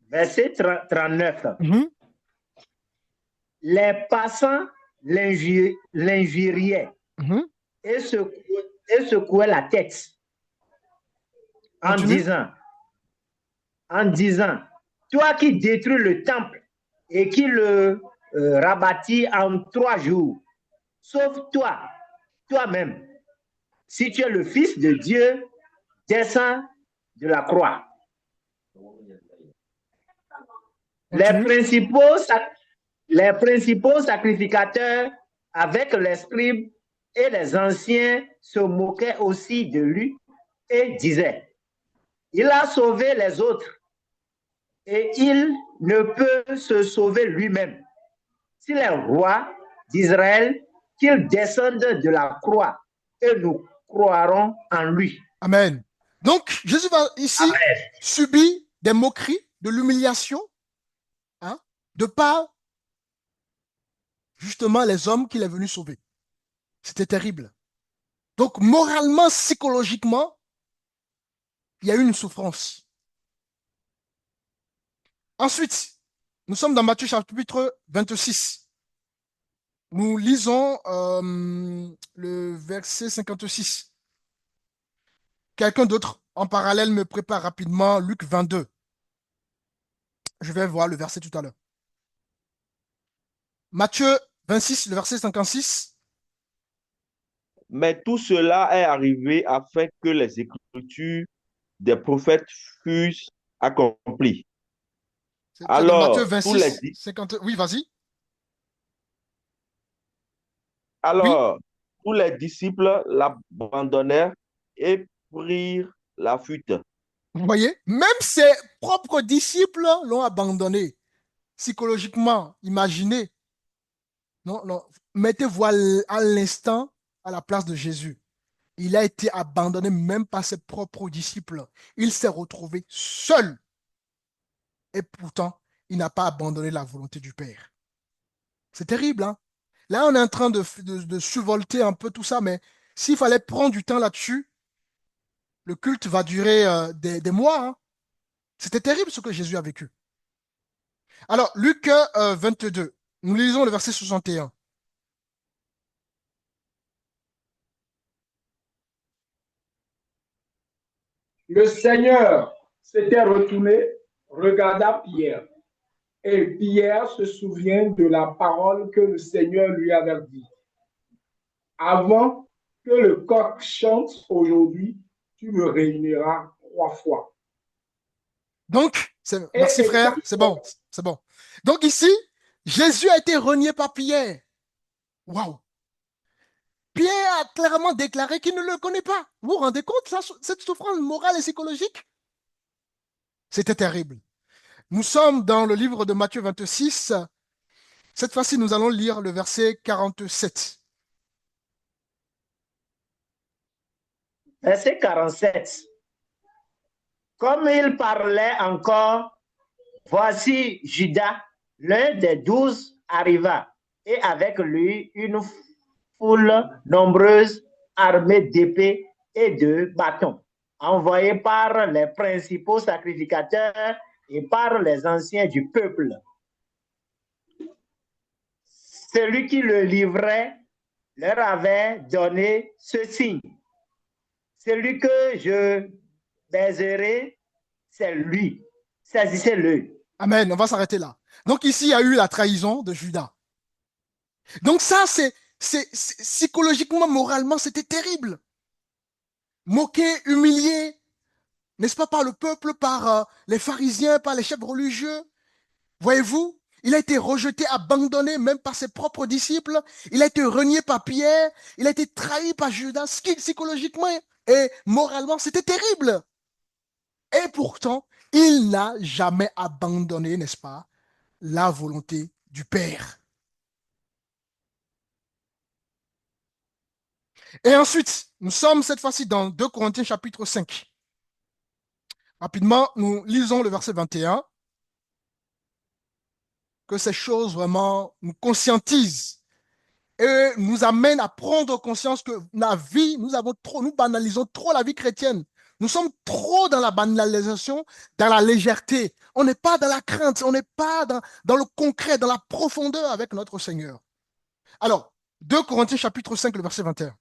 Verset 39. Mhm, Les passants l'injuriaient mhm. et secouaient la tête en Continue. disant, en disant, toi qui détruis le temple et qui le rabâtis en 3 jours, sauve-toi, toi-même. Si tu es le Fils de Dieu, descends de la croix. Les Continue. principaux sacrificateurs, avec les scribes et les anciens, se moquaient aussi de lui et disaient, il a sauvé les autres et il ne peut se sauver lui-même. S'il est roi d'Israël, qu'il descende de la croix et nous croirons en lui. Amen. Donc, Jésus va ici Amen. subir des moqueries, de l'humiliation, hein, de par justement les hommes qu'il est venu sauver. C'était terrible. Donc, moralement, psychologiquement, il y a eu une souffrance. Ensuite, nous sommes dans Matthieu chapitre 26. Nous lisons le verset 56. Quelqu'un d'autre en parallèle me prépare rapidement Luc 22. Je vais voir le verset tout à l'heure. Matthieu 26, le verset 56. Mais tout cela est arrivé afin que les écritures des prophètes fussent accomplies. C'est dans Matthieu Alors, 26, 50. Oui, vas-y. Oui, alors, tous les disciples l'abandonnèrent et prirent la fuite. vous voyez, même ses propres disciples l'ont abandonné. Psychologiquement, imaginez. Non, non. Mettez-vous à l'instant à la place de Jésus. Il a été abandonné même par ses propres disciples. Il s'est retrouvé seul. Et pourtant, il n'a pas abandonné la volonté du Père. C'est terrible, hein? Là, on est en train de survolter un peu tout ça, mais s'il fallait prendre du temps là-dessus, le culte va durer des mois, hein. C'était terrible ce que Jésus a vécu. Alors, Luc 22, nous lisons le verset 61. Le Seigneur s'était retourné, regarda Pierre, et Pierre se souvient de la parole que le Seigneur lui avait dit. Avant que le coq chante aujourd'hui, tu me réuniras 3 fois. Donc, Et merci frère, étant c'est bon, c'est bon. Donc ici, Jésus a été renié par Pierre. Waouh! Pierre a clairement déclaré qu'il ne le connaît pas. Vous vous rendez compte, cette souffrance morale et psychologique? C'était terrible. Nous sommes dans le livre de Matthieu 26. Cette fois-ci, nous allons lire le verset 47. Verset 47. Comme il parlait encore, voici Judas, l'un des 12, arriva, et avec lui une foule nombreuse armée d'épées et de bâtons, envoyée par les principaux sacrificateurs et par les anciens du peuple. Celui qui le livrait leur avait donné ce signe. Celui que je baiserai, c'est lui. Saisissez-le. Amen, on va s'arrêter là. Donc ici, il y a eu la trahison de Judas. Donc ça, psychologiquement, moralement, c'était terrible. Moqué, humilié, n'est-ce pas, par le peuple, par les pharisiens, par les chefs religieux. Voyez-vous, il a été rejeté, abandonné même par ses propres disciples. Il a été renié par Pierre. Il a été trahi par Judas. Ce qui, psychologiquement et moralement, c'était terrible. Et pourtant, il n'a jamais abandonné, n'est-ce pas, la volonté du Père. Et ensuite, nous sommes cette fois-ci dans 2 Corinthiens chapitre 5. Rapidement, nous lisons le verset 21. Que ces choses vraiment nous conscientisent et nous amènent à prendre conscience que la vie, nous banalisons trop la vie chrétienne. Nous sommes trop dans la banalisation, dans la légèreté. On n'est pas dans la crainte, on n'est pas dans le concret, dans la profondeur avec notre Seigneur. Alors, 2 Corinthiens chapitre 5, le verset 21.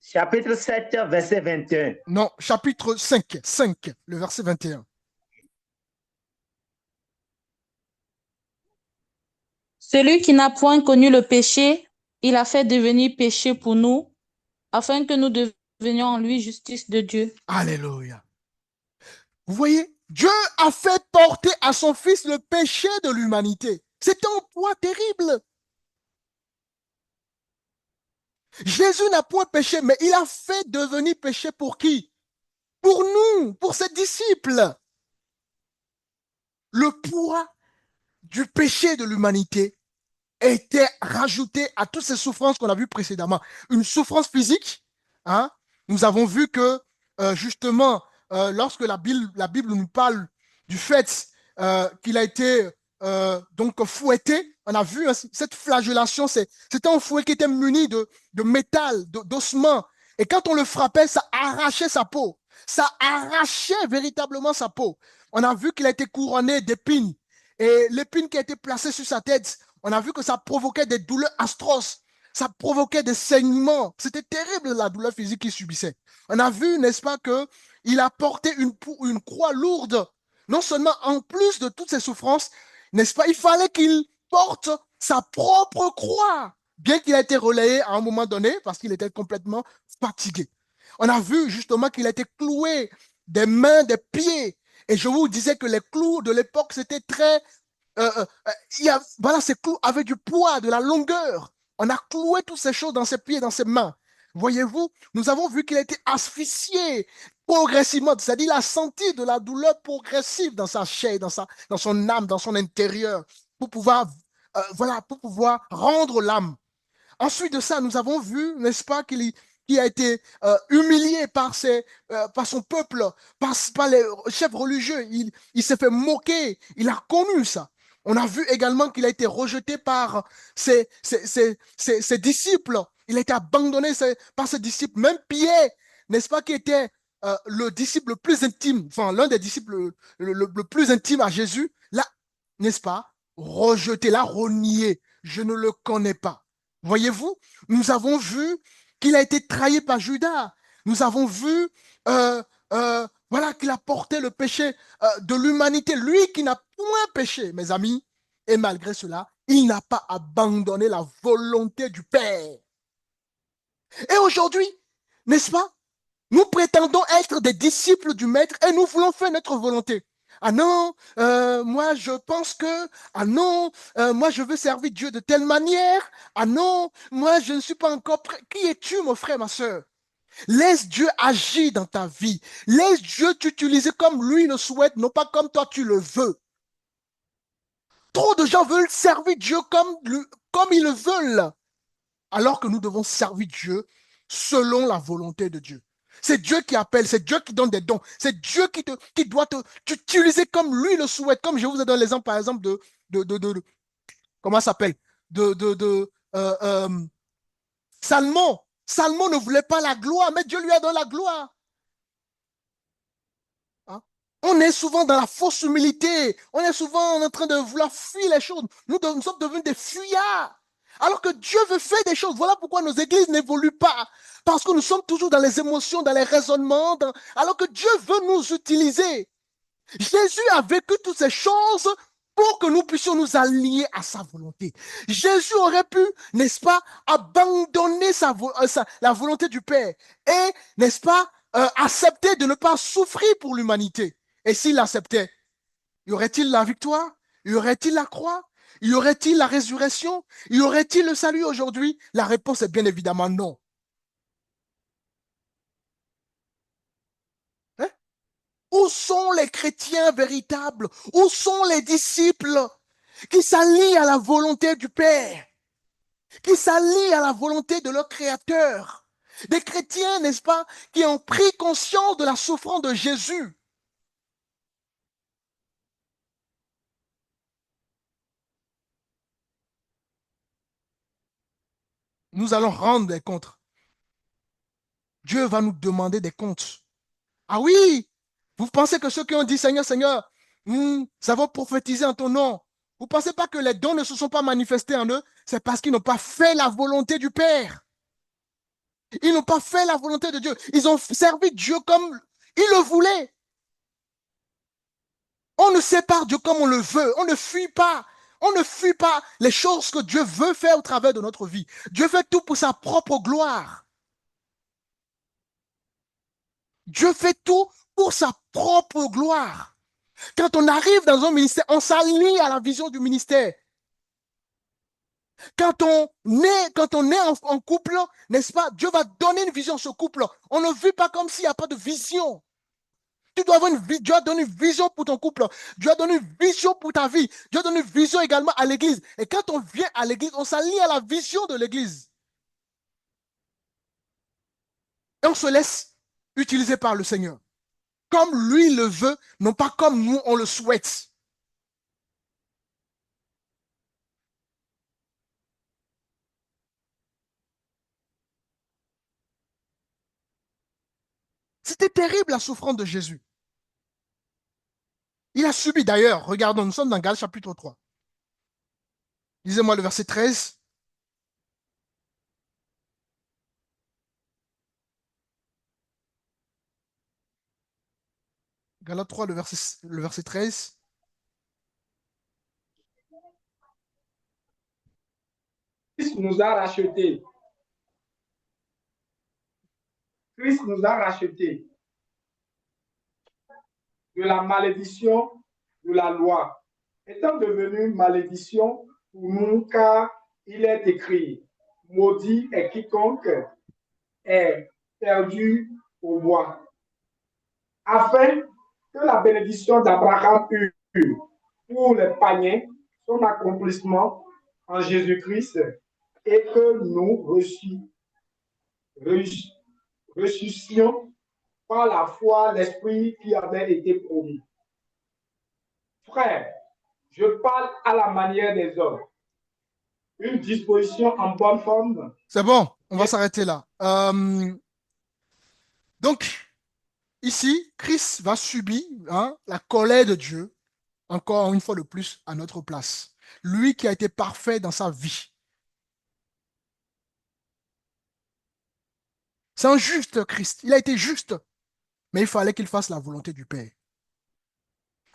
Chapitre 7, verset 21. Non, chapitre 5, le verset 21. Celui qui n'a point connu le péché, il a fait devenir péché pour nous, afin que nous devenions en lui justice de Dieu. Alléluia. Vous voyez, Dieu a fait porter à son Fils le péché de l'humanité. C'est un poids terrible. Jésus n'a point péché, mais il a fait devenir péché pour qui? Pour nous, pour ses disciples. Le poids du péché de l'humanité était rajouté à toutes ces souffrances qu'on a vues précédemment. Une souffrance physique, hein? Nous avons vu que justement, lorsque la Bible nous parle du fait qu'il a été donc fouetté, on a vu hein, cette flagellation, c'était un fouet qui était muni de métal, d'ossements. Et quand on le frappait, ça arrachait sa peau. Ça arrachait véritablement sa peau. On a vu qu'il a été couronné d'épines. Et l'épine qui a été placée sur sa tête, on a vu que ça provoquait des douleurs atroces. Ça provoquait des saignements. C'était terrible la douleur physique qu'il subissait. On a vu, n'est-ce pas, qu'il a porté une croix lourde. Non seulement en plus de toutes ces souffrances, n'est-ce pas, il fallait qu'il porte sa propre croix, bien qu'il ait été relayé à un moment donné parce qu'il était complètement fatigué. On a vu justement qu'il a été cloué des mains, des pieds. Et je vous disais que les clous de l'époque, c'était très voilà, ces clous avaient du poids, de la longueur. On a cloué toutes ces choses dans ses pieds, dans ses mains. Voyez-vous, nous avons vu qu'il a été asphyxié progressivement, c'est-à-dire il a senti de la douleur progressive dans sa chair, dans son âme, dans son intérieur, pour pouvoir, voilà, pour pouvoir rendre l'âme. Ensuite de ça, nous avons vu, n'est-ce pas, qu'il a été humilié par son peuple, par les chefs religieux. Il s'est fait moquer. Il a connu ça. On a vu également qu'il a été rejeté par ses disciples. Il a été abandonné par ses disciples. Même Pierre, n'est-ce pas, qui était le disciple le plus intime, enfin l'un des disciples le plus intime à Jésus, là, n'est-ce pas, rejeté, là, renié. Je ne le connais pas. Voyez-vous, nous avons vu qu'il a été trahi par Judas. Nous avons vu voilà, qu'il a porté le péché de l'humanité. Lui qui n'a point péché, mes amis. Et malgré cela, il n'a pas abandonné la volonté du Père. Et aujourd'hui, n'est-ce pas, nous prétendons être des disciples du Maître et nous voulons faire notre volonté. Ah non, moi je pense que, ah non, moi je veux servir Dieu de telle manière, ah non, moi je ne suis pas encore prêt. Qui es-tu, mon frère, ma soeur? Laisse Dieu agir dans ta vie. Laisse Dieu t'utiliser comme lui le souhaite, non pas comme toi tu le veux. Trop de gens veulent servir Dieu comme ils le veulent, alors que nous devons servir Dieu selon la volonté de Dieu. C'est Dieu qui appelle, c'est Dieu qui donne des dons, c'est Dieu qui doit t'utiliser comme lui le souhaite. Comme je vous ai donné l'exemple, par exemple, comment ça s'appelle? Euh, euh, Salmon. Salmon ne voulait pas la gloire, mais Dieu lui a donné la gloire. Hein? On est souvent dans la fausse humilité. On est souvent en train de vouloir fuir les choses. Nous sommes devenus des fuyards. Alors que Dieu veut faire des choses. Voilà pourquoi nos églises n'évoluent pas. Parce que nous sommes toujours dans les émotions, dans les raisonnements, alors que Dieu veut nous utiliser. Jésus a vécu toutes ces choses pour que nous puissions nous allier à sa volonté. Jésus aurait pu, n'est-ce pas, abandonner la volonté du Père et, n'est-ce pas, accepter de ne pas souffrir pour l'humanité. Et s'il acceptait, y aurait-il la victoire? Y aurait-il la croix? Y aurait-il la résurrection? Y aurait-il le salut aujourd'hui? La réponse est bien évidemment non. Hein? Où sont les chrétiens véritables? Où sont les disciples qui s'allient à la volonté du Père, qui s'allient à la volonté de leur Créateur? Des chrétiens, n'est-ce pas, qui ont pris conscience de la souffrance de Jésus. Nous allons rendre des comptes. Dieu va nous demander des comptes. Ah oui, vous pensez que ceux qui ont dit Seigneur, Seigneur, ça va prophétiser en ton nom. Vous ne pensez pas que les dons ne se sont pas manifestés en eux? C'est parce qu'ils n'ont pas fait la volonté du Père. Ils n'ont pas fait la volonté de Dieu. Ils ont servi Dieu comme ils le voulaient. On ne sépare Dieu comme on le veut. On ne fuit pas. On ne fuit pas les choses que Dieu veut faire au travers de notre vie. Dieu fait tout pour sa propre gloire. Dieu fait tout pour sa propre gloire. Quand on arrive dans un ministère, on s'aligne à la vision du ministère. Quand on est en couple, n'est-ce pas, Dieu va donner une vision à ce couple. On ne vit pas comme s'il n'y a pas de vision. Tu dois avoir Dieu doit donner une vision pour ton couple. Dieu doit donner une vision pour ta vie. Dieu donne une vision également à l'église. Et quand on vient à l'église, on s'aligne à la vision de l'église. Et on se laisse utiliser par le Seigneur. Comme lui le veut, non pas comme nous on le souhaite. C'était terrible la souffrance de Jésus. Il a subi d'ailleurs, regardons, nous sommes dans Galates chapitre 3. Lisez-moi le verset 13. Galates 3, le verset 13. Christ nous a rachetés. Christ nous a rachetés de la malédiction de la loi, étant devenu malédiction pour nous, car il est écrit, maudit est quiconque est perdu au bois, afin que la bénédiction d'Abraham eût pour les païens son accomplissement en Jésus-Christ et que nous reçussions par la foi l'Esprit qui avait été promis. Frère, je parle à la manière des hommes. Une disposition en bonne forme. C'est bon, on va s'arrêter là. Donc, ici, Christ va subir la colère de Dieu, encore une fois de plus, à notre place. Lui qui a été parfait dans sa vie. C'est un juste Christ. Il a été juste. Mais il fallait qu'il fasse la volonté du Père.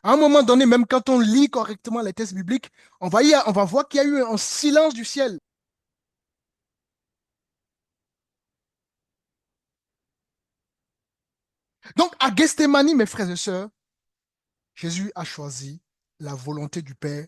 À un moment donné, même quand on lit correctement les textes bibliques, on va voir qu'il y a eu un silence du ciel. Donc, à Gethsémani, mes frères et sœurs, Jésus a choisi la volonté du Père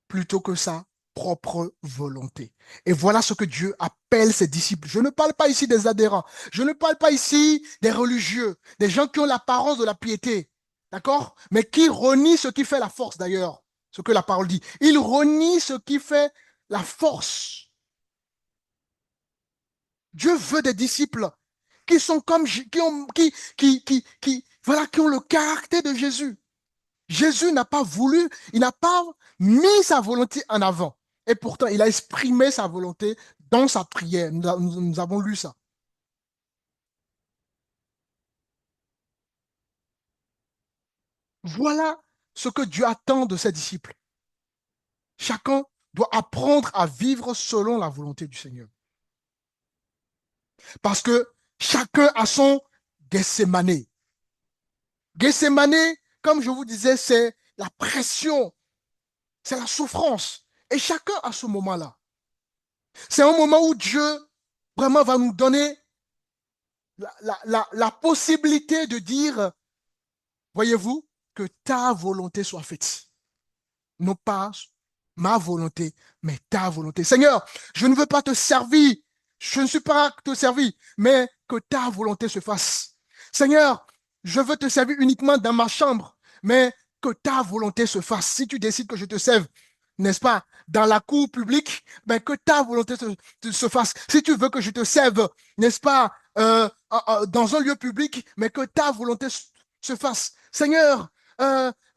plutôt que sa propre volonté. Et voilà ce que Dieu appelle ses disciples. Je ne parle pas ici des adhérents. Je ne parle pas ici des religieux, des gens qui ont l'apparence de la piété. D'accord? Mais qui renient ce qui fait la force d'ailleurs, ce que la parole dit. Ils renient ce qui fait la force. Dieu veut des disciples qui sont comme, voilà, qui ont le caractère de Jésus. Jésus n'a pas voulu, il n'a pas mis sa volonté en avant. Et pourtant, il a exprimé sa volonté dans sa prière. Nous avons lu ça. Voilà ce que Dieu attend de ses disciples. Chacun doit apprendre à vivre selon la volonté du Seigneur. Parce que chacun a son Gethsémané. Gethsémané, comme je vous disais, c'est la pression, c'est la souffrance. Et chacun a ce moment-là. C'est un moment où Dieu vraiment va nous donner la possibilité de dire, voyez-vous, que ta volonté soit faite. Non pas ma volonté, mais ta volonté. Seigneur, je ne veux pas te servir. Je ne suis pas te servir, mais que ta volonté se fasse. Seigneur, je veux te servir uniquement dans ma chambre, mais que ta volonté se fasse. Si tu décides que je te serve, n'est-ce pas, dans la cour publique, ben que ta volonté se fasse. Si tu veux que je te serve, n'est-ce pas, dans un lieu public, mais que ta volonté se fasse. Seigneur,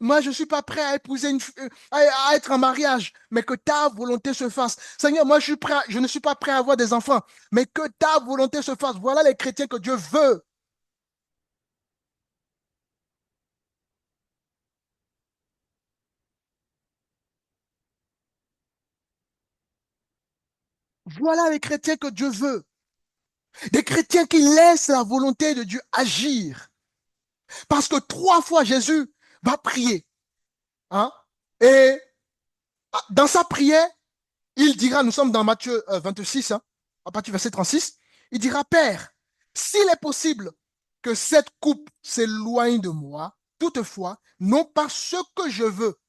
moi, je ne suis pas prêt à épouser à être en mariage, mais que ta volonté se fasse. Seigneur, moi, je ne suis pas prêt à avoir des enfants, mais que ta volonté se fasse. Voilà les chrétiens que Dieu veut. Voilà les chrétiens que Dieu veut. Des chrétiens qui laissent la volonté de Dieu agir. Parce que 3 fois, Jésus va prier. Hein? Et dans sa prière, il dira, nous sommes dans Matthieu 26, hein, à partir du verset 36, il dira, Père, s'il est possible que cette coupe s'éloigne de moi, toutefois, non pas ce que je veux,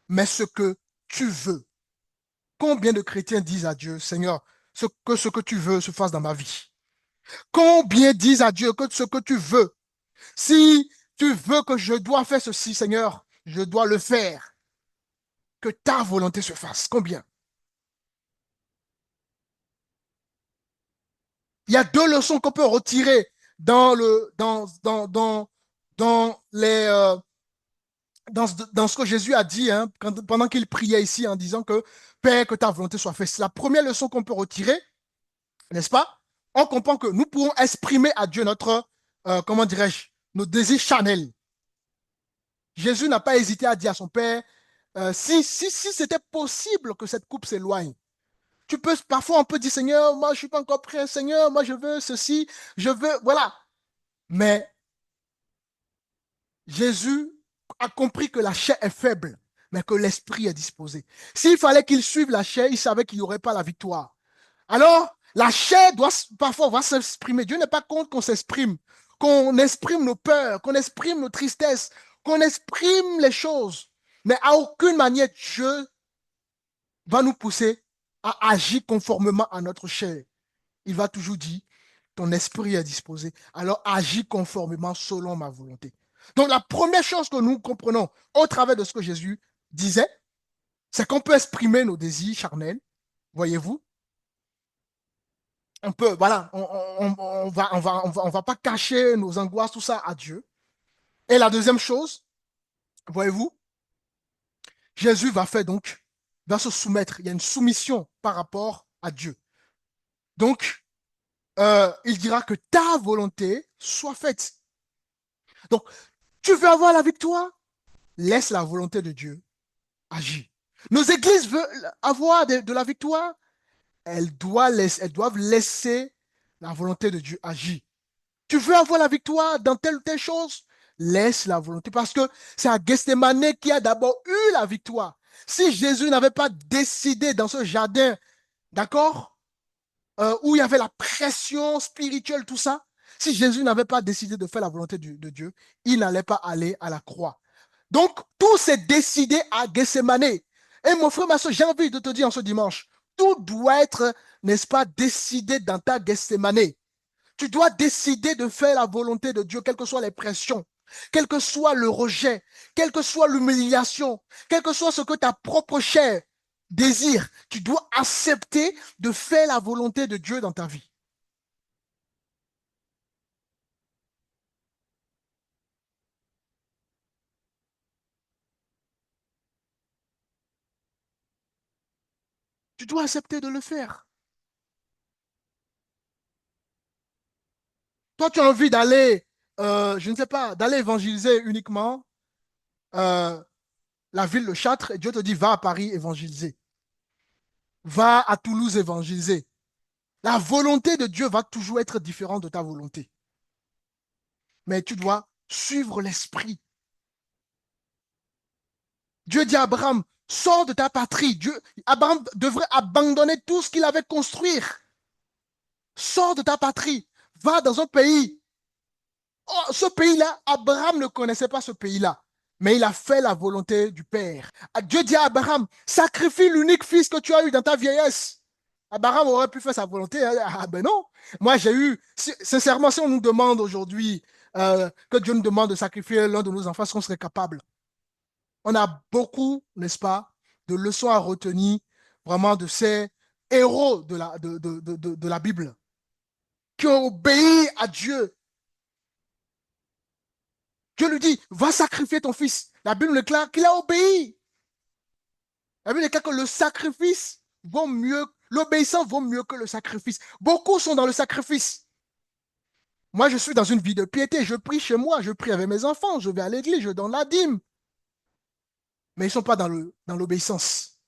mais ce que tu veux. Combien de chrétiens disent à Dieu, Seigneur, ce que tu veux se fasse dans ma vie? Combien disent à Dieu que ce que tu veux, si tu veux que je dois faire ceci, Seigneur, je dois le faire, que ta volonté se fasse. Combien? Il y a 2 leçons qu'on peut retirer dans, le, dans, les, dans ce que Jésus a dit pendant qu'il priait ici en disant que Père, que ta volonté soit faite. C'est la première leçon qu'on peut retirer, n'est-ce pas? On comprend que nous pouvons exprimer à Dieu notre, comment dirais-je, nos désirs charnels. Jésus n'a pas hésité à dire à son Père, si c'était possible que cette coupe s'éloigne, parfois on peut dire, Seigneur, moi je ne suis pas encore prêt, Seigneur, moi je veux ceci, je veux, voilà. Mais Jésus a compris que la chair est faible, mais que l'esprit est disposé. S'il fallait qu'il suive la chair, il savait qu'il n'y aurait pas la victoire. Alors, la chair doit parfois s'exprimer. Dieu n'est pas contre qu'on s'exprime, qu'on exprime nos peurs, qu'on exprime nos tristesses, qu'on exprime les choses. Mais à aucune manière, Dieu va nous pousser à agir conformément à notre chair. Il va toujours dire, ton esprit est disposé, alors agis conformément selon ma volonté. Donc la première chose que nous comprenons au travers de ce que Jésus disait, c'est qu'on peut exprimer nos désirs charnels, voyez-vous. On peut, voilà, on va pas cacher nos angoisses, tout ça à Dieu. Et la deuxième chose, voyez-vous, Jésus va se soumettre. Il y a une soumission par rapport à Dieu. Donc, il dira que ta volonté soit faite. Donc, tu veux avoir la victoire? Laisse la volonté de Dieu agir. Nos églises veulent avoir de la victoire. Elles doivent laisser la volonté de Dieu agir. Tu veux avoir la victoire dans telle ou telle chose? Laisse la volonté. Parce que c'est à Gethsémané qui a d'abord eu la victoire. Si Jésus n'avait pas décidé dans ce jardin, d'accord, où il y avait la pression spirituelle, tout ça, si Jésus n'avait pas décidé de faire la volonté de Dieu, il n'allait pas aller à la croix. Donc, tout s'est décidé à Gethsémané. Et mon frère, ma soeur, j'ai envie de te dire en ce dimanche, tout doit être, n'est-ce pas, décidé dans ta Gethsémané. Tu dois décider de faire la volonté de Dieu, quelles que soient les pressions, quel que soit le rejet, quelle que soit l'humiliation, quel que soit ce que ta propre chair désire. Tu dois accepter de faire la volonté de Dieu dans ta vie. Tu dois accepter de le faire. Toi, tu as envie d'aller, je ne sais pas, d'aller évangéliser uniquement euh, la ville de Châtres, et Dieu te dit, va à Paris évangéliser. va à Toulouse évangéliser. La volonté de Dieu va toujours être différente de ta volonté. Mais tu dois suivre l'esprit. Dieu dit à Abraham, sors de ta patrie. Abraham devrait abandonner tout ce qu'il avait construire. Sors de ta patrie. Va dans un pays. Oh, ce pays-là, Abraham ne connaissait pas ce pays-là. Mais il a fait la volonté du Père. Dieu dit à Abraham, sacrifie l'unique fils que tu as eu dans ta vieillesse. Abraham aurait pu faire sa volonté. Ah ben non. Moi, j'ai eu, sincèrement, si on nous demande aujourd'hui que Dieu nous demande de sacrifier l'un de nos enfants, est-ce qu'on serait capable? On a beaucoup, n'est-ce pas, de leçons à retenir vraiment de ces héros de la Bible qui ont obéi à Dieu. Dieu lui dit, va sacrifier ton fils. La Bible déclare qu'il a obéi. La Bible déclare que le sacrifice vaut mieux, l'obéissance vaut mieux que le sacrifice. Beaucoup sont dans le sacrifice. Moi, je suis dans une vie de piété. Je prie chez moi, je prie avec mes enfants, je vais à l'église, je donne la dîme. Mais ils ne sont pas dans l'obéissance.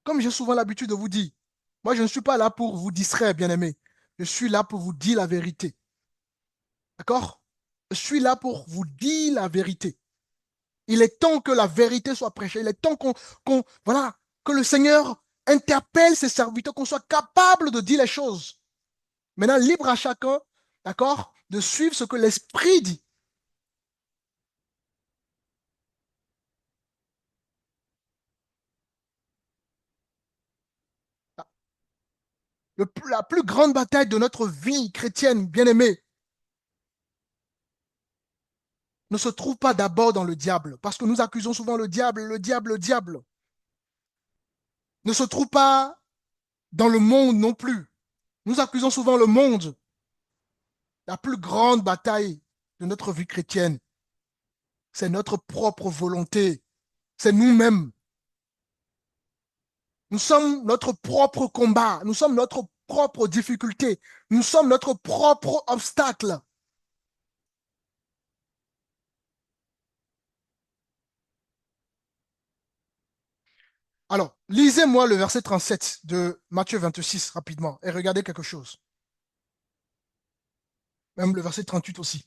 Comme j'ai souvent l'habitude de vous dire, moi, je ne suis pas là pour vous distraire, bien-aimés. Je suis là pour vous dire la vérité. D'accord? Je suis là pour vous dire la vérité. Il est temps que la vérité soit prêchée. Il est temps voilà, que le Seigneur interpelle ses serviteurs, qu'on soit capable de dire les choses. Maintenant, libre à chacun, d'accord, de suivre ce que l'Esprit dit. La plus grande bataille de notre vie chrétienne, bien-aimée, ne se trouve pas d'abord dans le diable, parce que nous accusons souvent le diable, le diable, le diable. Ne se trouve pas dans le monde non plus. Nous accusons souvent le monde. La plus grande bataille de notre vie chrétienne, c'est notre propre volonté. C'est nous-mêmes. Nous sommes notre propre combat. Nous sommes notre propre difficulté. Nous sommes notre propre obstacle. Alors, lisez-moi le verset 37 de Matthieu 26 rapidement et regardez quelque chose. Même le verset 38 aussi.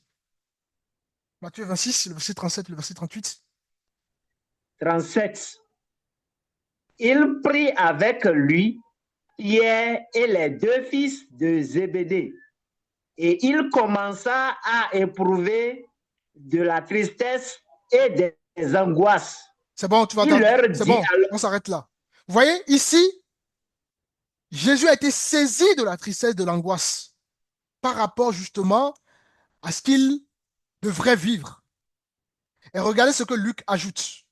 Matthieu 26, le verset 37, le verset 38. 37. Il prit avec lui Pierre et les deux fils de Zébédée. Et il commença à éprouver de la tristesse et des angoisses. C'est bon, tu vas attendre. C'est bon, on s'arrête là. Vous voyez, ici, Jésus a été saisi de la tristesse, de l'angoisse, par rapport justement à ce qu'il devrait vivre. Et regardez ce que Luc ajoute.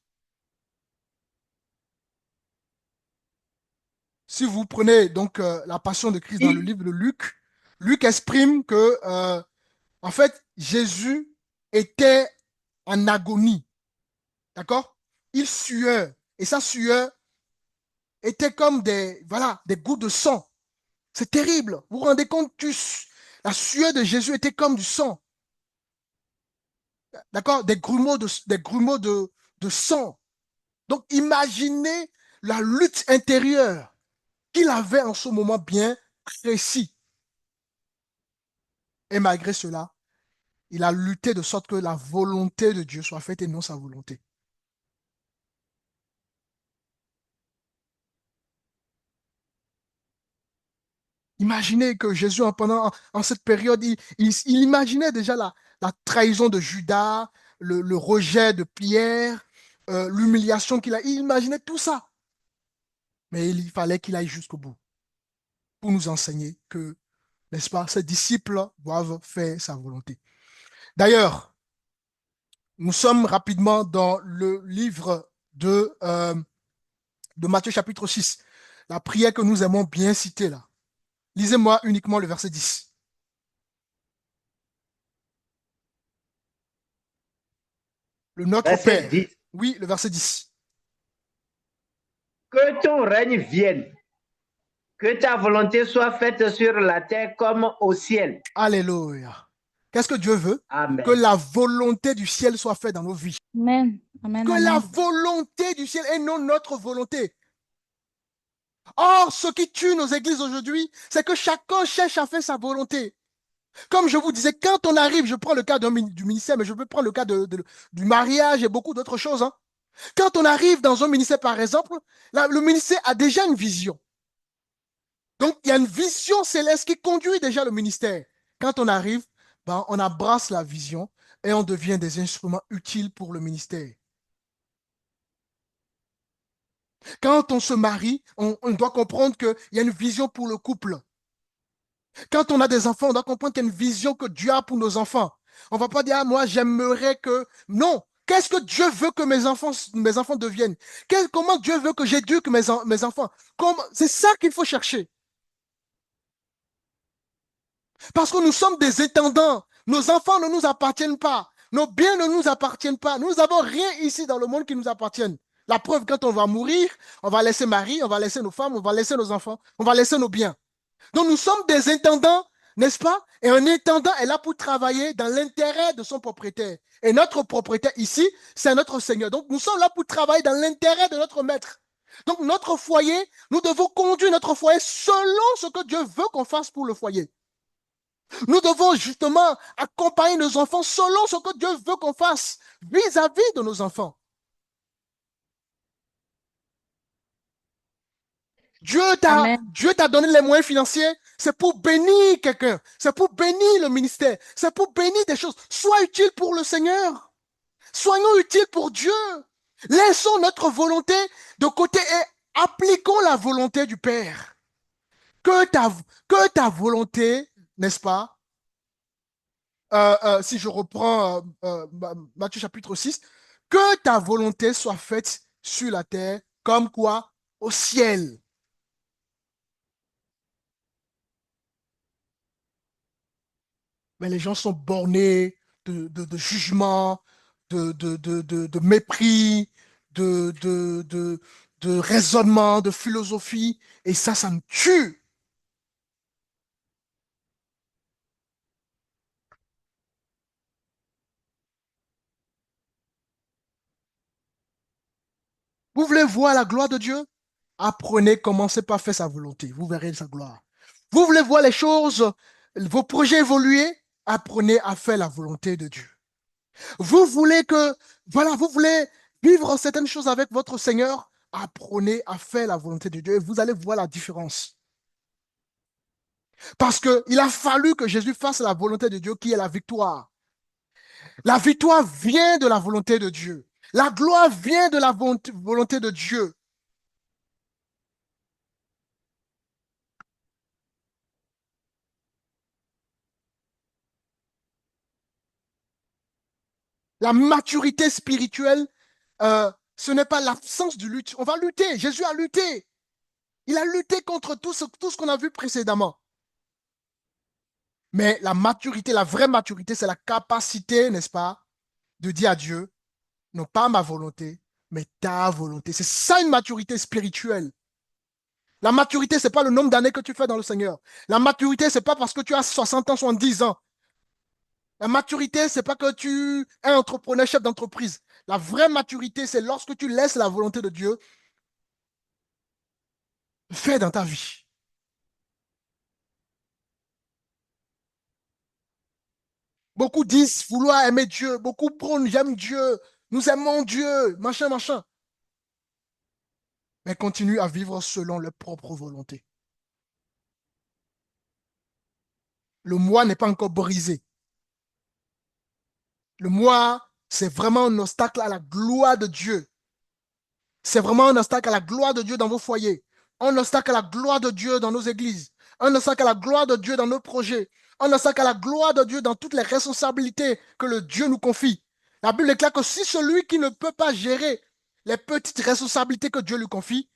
Si vous prenez donc la passion de Christ dans le livre de Luc, Luc exprime que, en fait, Jésus était en agonie. D'accord? Il suait. Et sa sueur était comme des gouttes de sang. C'est terrible. Vous vous rendez compte? La sueur de Jésus était comme du sang. D'accord? Des grumeaux de sang. Donc, imaginez la lutte intérieure qu'il avait en ce moment bien précis. Et malgré cela, il a lutté de sorte que la volonté de Dieu soit faite et non sa volonté. Imaginez que Jésus, en cette période, il imaginait déjà la trahison de Judas, le rejet de Pierre, l'humiliation qu'il a. Il imaginait tout ça. Mais il fallait qu'il aille jusqu'au bout pour nous enseigner que, n'est-ce pas, ses disciples doivent faire sa volonté. D'ailleurs, nous sommes rapidement dans le livre de Matthieu chapitre 6, la prière que nous aimons bien citer là. Lisez-moi uniquement le verset 10. Le Notre Verset Père. 10. Oui, le verset 10. Que ton règne vienne, que ta volonté soit faite sur la terre comme au ciel. Alléluia. Qu'est-ce que Dieu veut? Que Amen. la volonté du ciel soit faite dans nos vies. Amen. Amen. Que la Amen. volonté du ciel et non notre volonté. Or, ce qui tue nos églises aujourd'hui, c'est que chacun cherche à faire sa volonté. Comme je vous disais, quand on arrive, je prends le cas du ministère, mais je peux prendre le cas du mariage et beaucoup d'autres choses. Hein. Quand on arrive dans un ministère, par exemple, le ministère a déjà une vision. Donc, il y a une vision céleste qui conduit déjà le ministère. Quand on arrive, ben, on abrace la vision et on devient des instruments utiles pour le ministère. Quand on se marie, on doit comprendre qu'il y a une vision pour le couple. Quand on a des enfants, on doit comprendre qu'il y a une vision que Dieu a pour nos enfants. On ne va pas dire, ah, moi, j'aimerais que... Non. Qu'est-ce que Dieu veut que mes enfants deviennent? Comment Dieu veut que j'éduque mes enfants? C'est ça qu'il faut chercher. Parce que nous sommes des intendants. Nos enfants ne nous appartiennent pas. Nos biens ne nous appartiennent pas. Nous n'avons rien ici dans le monde qui nous appartienne. La preuve, quand on va mourir, on va laisser Marie, on va laisser nos femmes, on va laisser nos enfants, on va laisser nos biens. Donc nous sommes des intendants, n'est-ce pas? Et un intendant est là pour travailler dans l'intérêt de son propriétaire. Et notre propriétaire ici, c'est notre Seigneur. Donc nous sommes là pour travailler dans l'intérêt de notre maître. Donc notre foyer, nous devons conduire notre foyer selon ce que Dieu veut qu'on fasse pour le foyer. Nous devons justement accompagner nos enfants selon ce que Dieu veut qu'on fasse vis-à-vis de nos enfants. Dieu t'a donné les moyens financiers, c'est pour bénir quelqu'un, c'est pour bénir le ministère, c'est pour bénir des choses. Sois utile pour le Seigneur. Soyons utiles pour Dieu. Laissons notre volonté de côté et appliquons la volonté du Père. Que ta volonté, n'est-ce pas, si je reprends Matthieu chapitre 6, que ta volonté soit faite sur la terre comme quoi au ciel. Mais les gens sont bornés de jugement, de mépris, de, de, de, de raisonnement, de philosophie. Et ça me tue. Vous voulez voir la gloire de Dieu? Apprenez, commencez par faire sa volonté. Vous verrez sa gloire. Vous voulez voir les choses, vos projets évoluer? Apprenez à faire la volonté de Dieu. Vous voulez vous voulez vivre certaines choses avec votre Seigneur? Apprenez à faire la volonté de Dieu et vous allez voir la différence. Parce qu'il a fallu que Jésus fasse la volonté de Dieu qui est la victoire. La victoire vient de la volonté de Dieu. La gloire vient de la volonté de Dieu. La maturité spirituelle, ce n'est pas l'absence de lutte. On va lutter. Jésus a lutté. Il a lutté contre tout ce qu'on a vu précédemment. Mais la maturité, la vraie maturité, c'est la capacité, n'est-ce pas, de dire à Dieu, non pas ma volonté, mais ta volonté. C'est ça une maturité spirituelle. La maturité, ce n'est pas le nombre d'années que tu fais dans le Seigneur. La maturité, ce n'est pas parce que tu as 60 ans, 70 ans. La maturité, ce n'est pas que tu es entrepreneur, chef d'entreprise. La vraie maturité, c'est lorsque tu laisses la volonté de Dieu faire dans ta vie. Beaucoup disent vouloir aimer Dieu. Beaucoup prônent j'aime Dieu. Nous aimons Dieu. Machin, machin. Mais continuent à vivre selon leur propre volonté. Le moi n'est pas encore brisé. Le moi, c'est vraiment un obstacle à la gloire de Dieu. C'est vraiment un obstacle à la gloire de Dieu dans vos foyers. Un obstacle à la gloire de Dieu dans nos églises. Un obstacle à la gloire de Dieu dans nos projets. Un obstacle à la gloire de Dieu dans toutes les responsabilités que le Dieu nous confie. La Bible déclare que si celui qui ne peut pas gérer les petites responsabilités que Dieu lui confie,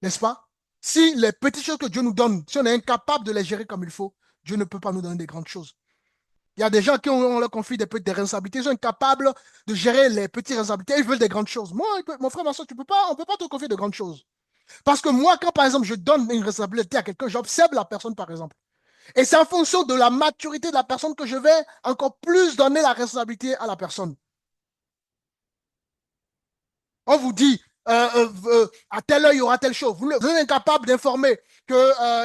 n'est-ce pas? Si les petites choses que Dieu nous donne, si on est incapable de les gérer comme il faut, Dieu ne peut pas nous donner des grandes choses. Il y a des gens qui on leur confie des responsabilités, ils sont incapables de gérer les petites responsabilités, ils veulent des grandes choses. Moi, mon frère, ma soeur, on ne peut pas te confier de grandes choses. Parce que moi, quand par exemple je donne une responsabilité à quelqu'un, j'observe la personne par exemple. Et c'est en fonction de la maturité de la personne que je vais encore plus donner la responsabilité à la personne. On vous dit, à telle heure, il y aura telle chose. Vous êtes incapable d'informer qu'il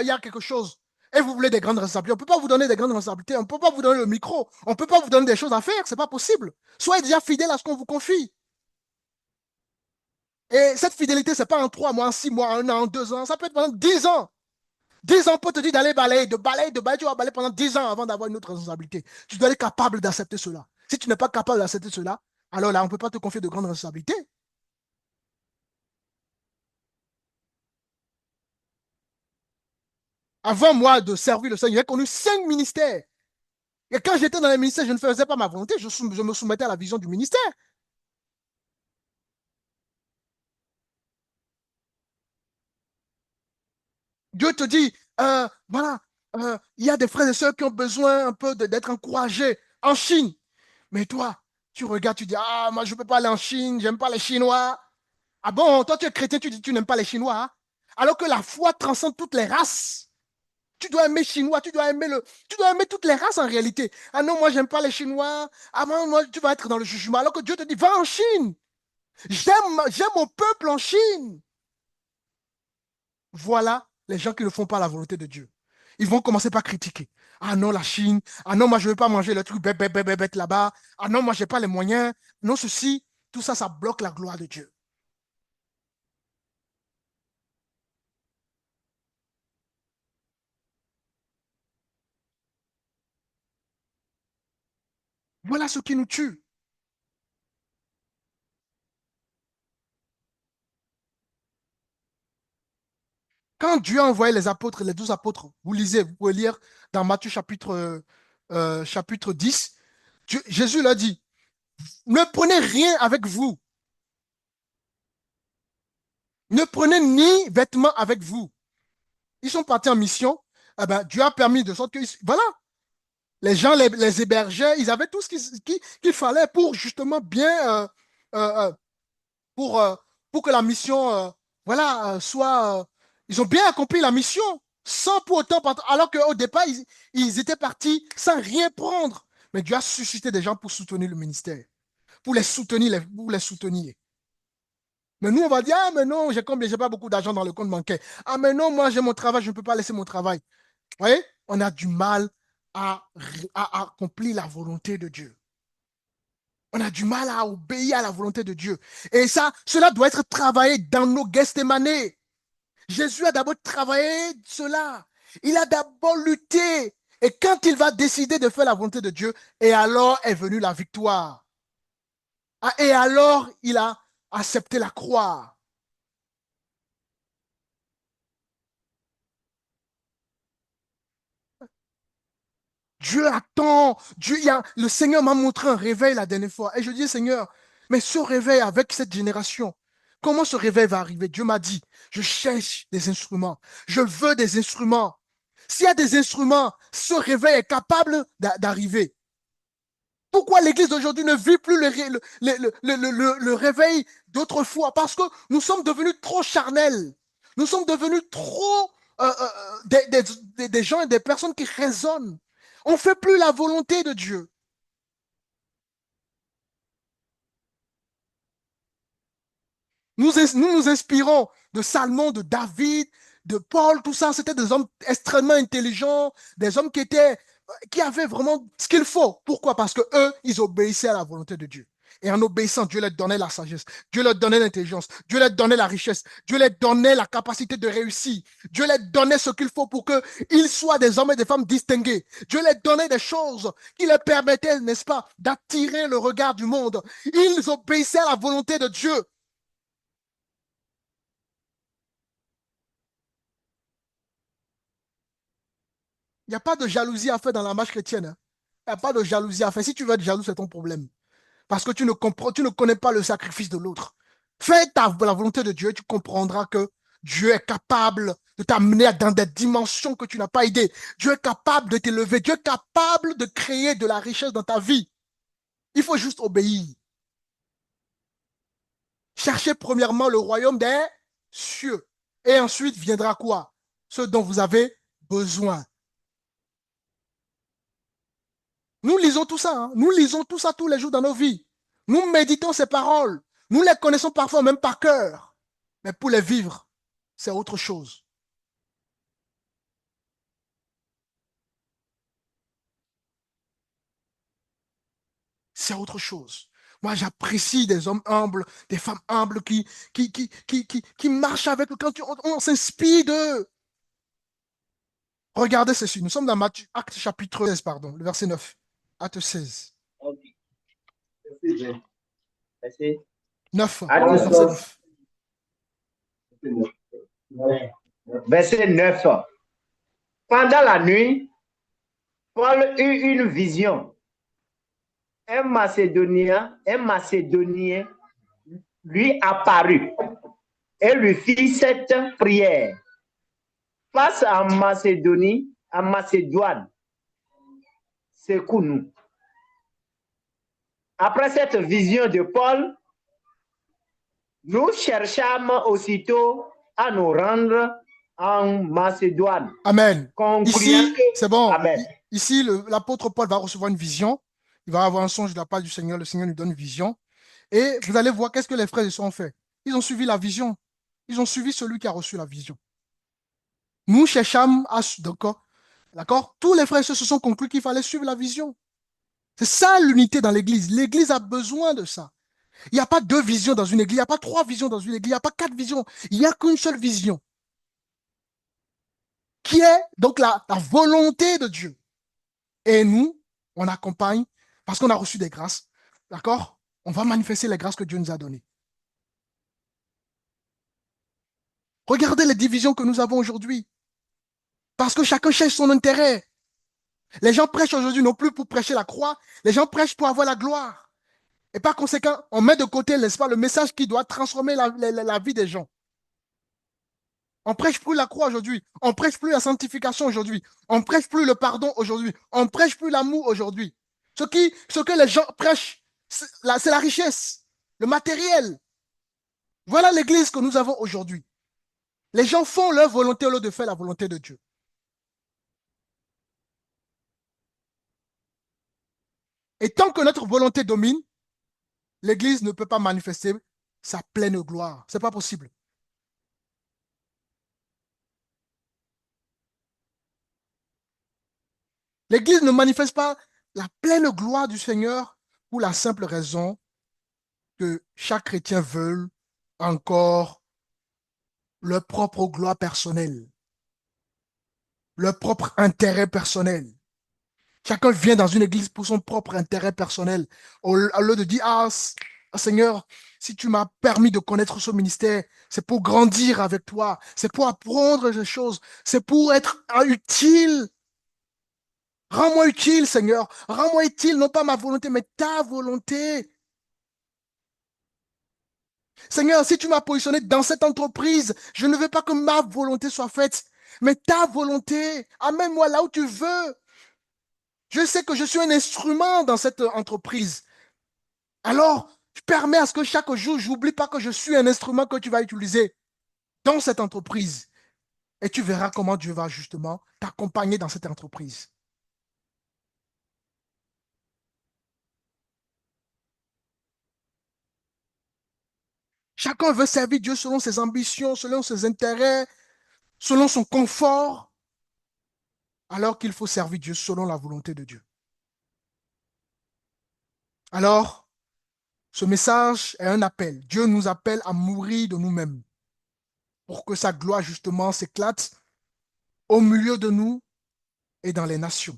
y a quelque chose. Et vous voulez des grandes responsabilités. On ne peut pas vous donner des grandes responsabilités. On ne peut pas vous donner le micro. On ne peut pas vous donner des choses à faire. Ce n'est pas possible. Soyez déjà fidèle à ce qu'on vous confie. Et cette fidélité, ce n'est pas en 3 mois, en 6 mois, en 1 an, en 2 ans. Ça peut être pendant 10 ans. 10 ans, on peut te dire d'aller balayer, de balayer, de balayer. Tu vas balayer pendant 10 ans avant d'avoir une autre responsabilité. Tu dois être capable d'accepter cela. Si tu n'es pas capable d'accepter cela, alors là, on ne peut pas te confier de grandes responsabilités. Avant moi de servir le Seigneur, j'ai connu 5 ministères. Et quand j'étais dans les ministères, je ne faisais pas ma volonté, je me soumettais à la vision du ministère. Dieu te dit, voilà, il y a des frères et sœurs qui ont besoin un peu d'être encouragés en Chine. Mais toi, tu regardes, tu dis, ah, moi, je ne peux pas aller en Chine, j'aime pas les Chinois. Ah bon, toi, tu es chrétien, tu dis, tu n'aimes pas les Chinois. Hein? Alors que la foi transcende toutes les races. Tu dois aimer Chinois, tu dois aimer toutes les races en réalité. Ah non, moi, j'aime pas les Chinois. Ah non, moi, tu vas être dans le jugement. Alors que Dieu te dit, va en Chine. J'aime mon peuple en Chine. Voilà les gens qui ne font pas la volonté de Dieu. Ils vont commencer par critiquer. Ah non, la Chine. Ah non, moi, je ne veux pas manger le truc bête, bête, bête, bête, bête là-bas. Ah non, moi, je n'ai pas les moyens. Non, ceci, tout ça, ça bloque la gloire de Dieu. Voilà ce qui nous tue. Quand Dieu a envoyé les apôtres, les 12 apôtres, vous lisez, vous pouvez lire dans Matthieu chapitre 10, Jésus leur dit, ne prenez rien avec vous. Ne prenez ni vêtements avec vous. Ils sont partis en mission. Eh ben, Dieu a permis de sorte que, voilà, les gens les hébergeaient. Ils avaient tout ce qu'il fallait pour justement bien, euh, euh, pour, euh, pour que la mission, voilà, soit, ils ont bien accompli la mission sans pour autant, alors qu'au départ, ils étaient partis sans rien prendre. Mais Dieu a suscité des gens pour soutenir le ministère, pour les soutenir, pour les soutenir. Mais nous, on va dire, ah, mais non, j'ai combien, j'ai pas beaucoup d'argent dans le compte bancaire. Ah, mais non, moi, j'ai mon travail, je ne peux pas laisser mon travail. Vous voyez, on a du mal à accomplir la volonté de Dieu. On a du mal à obéir à la volonté de Dieu. Et ça, cela doit être travaillé dans nos Gethsémanès. Jésus a d'abord travaillé cela. Il a d'abord lutté. Et quand il va décider de faire la volonté de Dieu, et alors est venue la victoire. Ah, et alors il a accepté la croix. Dieu attend. Le Seigneur m'a montré un réveil la dernière fois. Et je dis, Seigneur, mais ce réveil avec cette génération, comment ce réveil va arriver? Dieu m'a dit, je cherche des instruments. Je veux des instruments. S'il y a des instruments, ce réveil est capable d'arriver. Pourquoi l'Église d'aujourd'hui ne vit plus le réveil d'autrefois? Parce que nous sommes devenus trop charnels. Nous sommes devenus trop des gens et des personnes qui raisonnent. On ne fait plus la volonté de Dieu. Nous inspirons de Salomon, de David, de Paul, tout ça. C'était des hommes extrêmement intelligents, des hommes qui avaient vraiment ce qu'il faut. Pourquoi? Parce que eux, ils obéissaient à la volonté de Dieu. Et en obéissant, Dieu leur donnait la sagesse, Dieu leur donnait l'intelligence, Dieu leur donnait la richesse, Dieu leur donnait la capacité de réussir, Dieu leur donnait ce qu'il faut pour qu'ils soient des hommes et des femmes distingués. Dieu leur donnait des choses qui leur permettaient, n'est-ce pas, d'attirer le regard du monde. Ils obéissaient à la volonté de Dieu. Il n'y a pas de jalousie à faire dans la marche chrétienne. Hein. Il n'y a pas de jalousie à faire. Si tu veux être jaloux, c'est ton problème. Parce que tu ne connais pas le sacrifice de l'autre. Fais la volonté de Dieu et tu comprendras que Dieu est capable de t'amener dans des dimensions que tu n'as pas idée. Dieu est capable de t'élever. Dieu est capable de créer de la richesse dans ta vie. Il faut juste obéir. Cherchez premièrement le royaume des cieux. Et ensuite viendra quoi? Ce dont vous avez besoin. Nous lisons tout ça, hein. Nous lisons tout ça tous les jours dans nos vies. Nous méditons ces paroles. Nous les connaissons parfois même par cœur. Mais pour les vivre, c'est autre chose. C'est autre chose. Moi, j'apprécie des hommes humbles, des femmes humbles qui marchent avec nous. On s'inspire d'eux. Regardez ceci. Nous sommes dans Matthieu, Acte chapitre 16, pardon, le verset 9. Acte 16. Ok. Verset 9. Acte Le verset 9. verset 9. Pendant la nuit, Paul eut une vision. Un Macédonien lui apparut et lui fit cette prière. Face à Macédoine, secoue-nous. Après cette vision de Paul, nous cherchâmes aussitôt à nous rendre en Macédoine. Amen. Ici, Que... c'est bon. Amen. Ici, l'apôtre Paul va recevoir une vision. Il va avoir un songe de la part du Seigneur. Le Seigneur lui donne une vision. Et vous allez voir qu'est-ce que les frères et sœurs ont fait. Ils ont suivi la vision. Ils ont suivi celui qui a reçu la vision. Nous cherchâmes à... D'accord? Tous les frères et sœurs se sont conclus qu'il fallait suivre la vision. C'est ça l'unité dans l'Église. L'Église a besoin de ça. Il n'y a pas deux visions dans une Église. Il n'y a pas trois visions dans une Église. Il n'y a pas quatre visions. Il n'y a qu'une seule vision. Qui est donc la volonté de Dieu. Et nous, on accompagne parce qu'on a reçu des grâces. D'accord? On va manifester les grâces que Dieu nous a données. Regardez les divisions que nous avons aujourd'hui. Parce que chacun cherche son intérêt. Les gens prêchent aujourd'hui non plus pour prêcher la croix. Les gens prêchent pour avoir la gloire. Et par conséquent, on met de côté, n'est-ce pas, le message qui doit transformer la vie des gens. On prêche plus la croix aujourd'hui. On prêche plus la sanctification aujourd'hui. On prêche plus le pardon aujourd'hui. On prêche plus l'amour aujourd'hui. Ce que les gens prêchent, c'est la richesse, le matériel. Voilà l'église que nous avons aujourd'hui. Les gens font leur volonté au lieu de faire la volonté de Dieu. Et tant que notre volonté domine, l'église ne peut pas manifester sa pleine gloire. Ce n'est pas possible. L'église ne manifeste pas la pleine gloire du Seigneur pour la simple raison que chaque chrétien veut encore leur propre gloire personnelle, leur propre intérêt personnel. Chacun vient dans une église pour son propre intérêt personnel. Au lieu de dire, Seigneur, si tu m'as permis de connaître ce ministère, c'est pour grandir avec toi, c'est pour apprendre des choses, c'est pour être utile. Rends-moi utile, Seigneur. Rends-moi utile, non pas ma volonté, mais ta volonté. Seigneur, si tu m'as positionné dans cette entreprise, je ne veux pas que ma volonté soit faite, mais ta volonté. Amène-moi là où tu veux. Je sais que je suis un instrument dans cette entreprise. Alors, je permets à ce que chaque jour, je n'oublie pas que je suis un instrument que tu vas utiliser dans cette entreprise. Et tu verras comment Dieu va justement t'accompagner dans cette entreprise. Chacun veut servir Dieu selon ses ambitions, selon ses intérêts, selon son confort, alors qu'il faut servir Dieu selon la volonté de Dieu. Alors, ce message est un appel. Dieu nous appelle à mourir de nous-mêmes pour que sa gloire justement s'éclate au milieu de nous et dans les nations.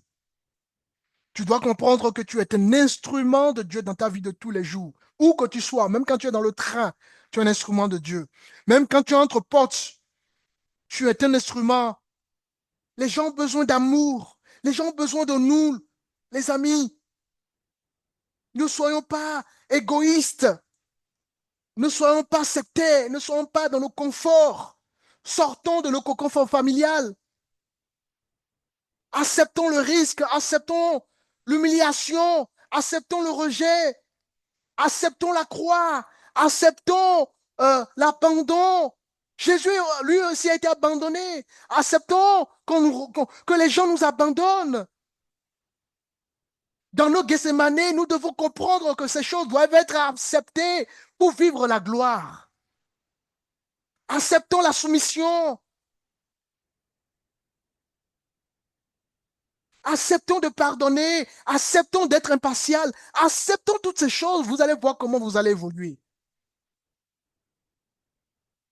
Tu dois comprendre que tu es un instrument de Dieu dans ta vie de tous les jours. Où que tu sois, même quand tu es dans le train, tu es un instrument de Dieu. Même quand tu entres porte, tu es un instrument. Les gens ont besoin d'amour. Les gens ont besoin de nous, les amis. Ne soyons pas égoïstes. Ne soyons pas sectaires. Ne soyons pas dans nos conforts. Sortons de nos confort familial. Acceptons le risque. Acceptons l'humiliation. Acceptons le rejet. Acceptons la croix. Acceptons l'abandon. Jésus, lui aussi, a été abandonné. Acceptons que les gens nous abandonnent. Dans nos Gethsémanés, nous devons comprendre que ces choses doivent être acceptées pour vivre la gloire. Acceptons la soumission. Acceptons de pardonner. Acceptons d'être impartial. Acceptons toutes ces choses. Vous allez voir comment vous allez évoluer.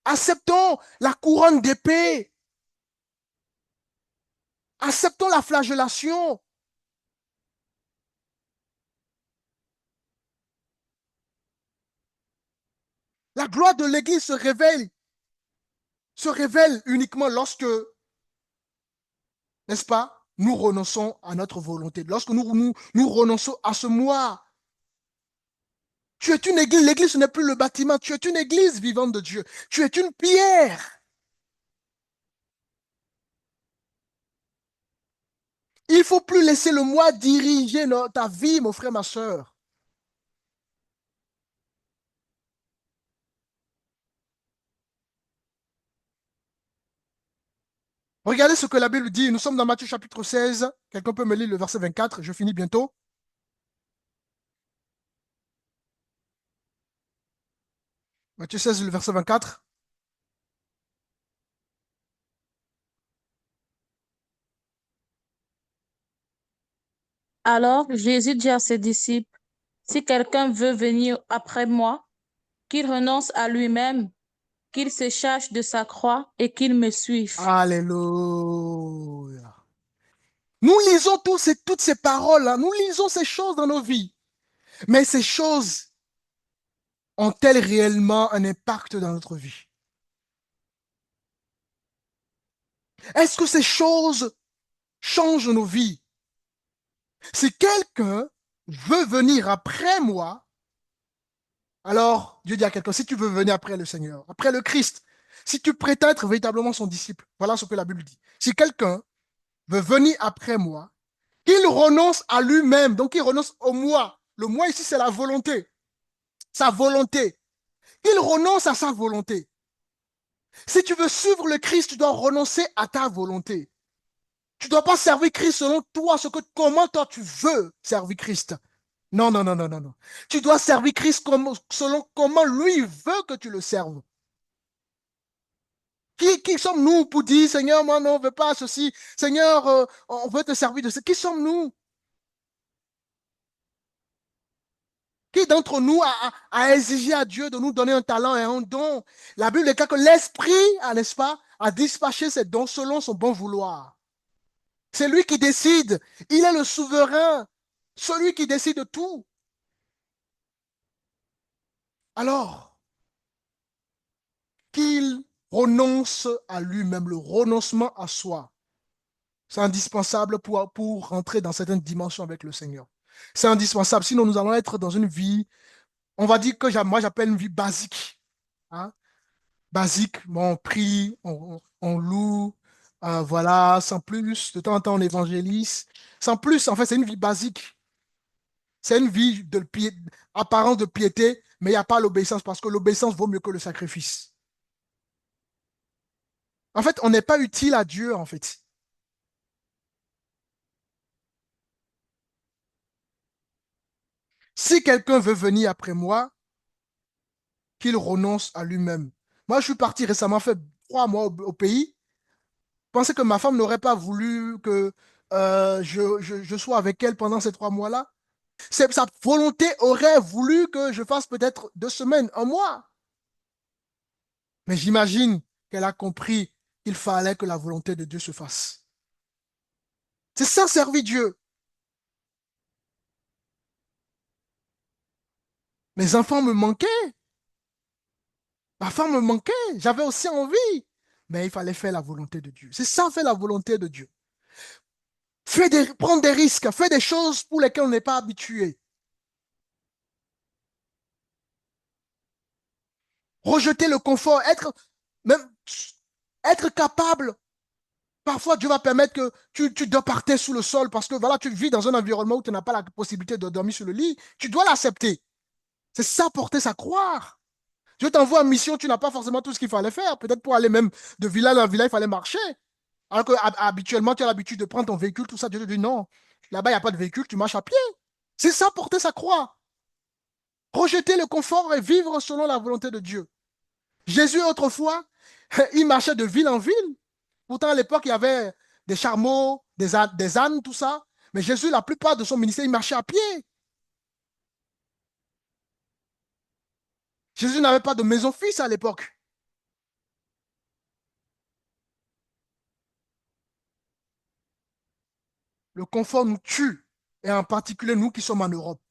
Acceptons la couronne d'épée. Acceptons la flagellation. La gloire de l'Église se révèle uniquement lorsque, n'est-ce pas, nous renonçons à notre volonté, lorsque nous renonçons à ce moi. Tu es une église, l'église ce n'est plus le bâtiment, tu es une église vivante de Dieu, tu es une pierre. Il ne faut plus laisser le moi diriger ta vie, mon frère, ma soeur. Regardez ce que la Bible dit. Nous sommes dans Matthieu chapitre 16. Quelqu'un peut me lire le verset 24. Je finis bientôt. Matthieu 16, le verset 24. Alors Jésus dit à ses disciples, si quelqu'un veut venir après moi, qu'il renonce à lui-même, qu'il se charge de sa croix et qu'il me suive. Alléluia. Nous lisons toutes ces paroles, hein. Nous lisons ces choses dans nos vies. Mais ces choses ont-elles réellement un impact dans notre vie? Est-ce que ces choses changent nos vies? Si quelqu'un veut venir après moi, alors Dieu dit à quelqu'un, si tu veux venir après le Seigneur, après le Christ, si tu prétends être véritablement son disciple, voilà ce que la Bible dit. Si quelqu'un veut venir après moi, qu'il renonce à lui-même, donc il renonce au moi. Le moi ici, c'est la volonté. Sa volonté. Il renonce à sa volonté. Si tu veux suivre le Christ, tu dois renoncer à ta volonté. Tu ne dois pas servir Christ selon toi, comment toi tu veux servir Christ. Non, non, non, non, non, non. Tu dois servir Christ selon comment lui veut que tu le serves. Qui sommes-nous pour dire, Seigneur, moi, non, on ne veut pas ceci. Seigneur, on veut te servir de ce. Qui sommes-nous? Qui d'entre nous a exigé à Dieu de nous donner un talent et un don? La Bible déclare que l'Esprit, n'est-ce pas, a dispatché ses dons selon son bon vouloir. C'est lui qui décide. Il est le souverain, celui qui décide de tout. Alors, qu'il renonce à lui-même, le renoncement à soi, c'est indispensable pour rentrer dans certaines dimensions avec le Seigneur. C'est indispensable, sinon nous allons être dans une vie, on va dire que moi j'appelle une vie basique. Hein? Basique, bon, on prie, on loue, voilà, sans plus, de temps en temps on évangélise, sans plus, en fait c'est une vie basique. C'est une vie apparence de piété, mais il n'y a pas l'obéissance parce que l'obéissance vaut mieux que le sacrifice. En fait, on n'est pas utile à Dieu, en fait. Si quelqu'un veut venir après moi, qu'il renonce à lui-même. Moi, je suis parti récemment, fait 3 mois au pays. Je pensais que ma femme n'aurait pas voulu que je sois avec elle pendant ces 3 mois-là. Sa volonté aurait voulu que je fasse peut-être 2 semaines, un mois. Mais j'imagine qu'elle a compris qu'il fallait que la volonté de Dieu se fasse. C'est ça, servir Dieu. Mes enfants me manquaient. Ma femme me manquait. J'avais aussi envie. Mais il fallait faire la volonté de Dieu. C'est ça, faire la volonté de Dieu. Prendre des risques, faire des choses pour lesquelles on n'est pas habitué. Rejeter le confort, même, être capable. Parfois, Dieu va permettre que tu dors par terre sous le sol parce que voilà, tu vis dans un environnement où tu n'as pas la possibilité de dormir sur le lit. Tu dois l'accepter. C'est ça, porter sa croix. Dieu t'envoie en mission, tu n'as pas forcément tout ce qu'il fallait faire. Peut-être pour aller même de village en village, il fallait marcher. Alors que habituellement, tu as l'habitude de prendre ton véhicule, tout ça. Dieu te dit non. Là-bas, il n'y a pas de véhicule, tu marches à pied. C'est ça, porter sa croix. Rejeter le confort et vivre selon la volonté de Dieu. Jésus, autrefois, il marchait de ville en ville. Pourtant, à l'époque, il y avait des chameaux, des ânes, tout ça. Mais Jésus, la plupart de son ministère, il marchait à pied. Jésus n'avait pas de maison fixe à l'époque. Le confort nous tue, et en particulier nous qui sommes en Europe.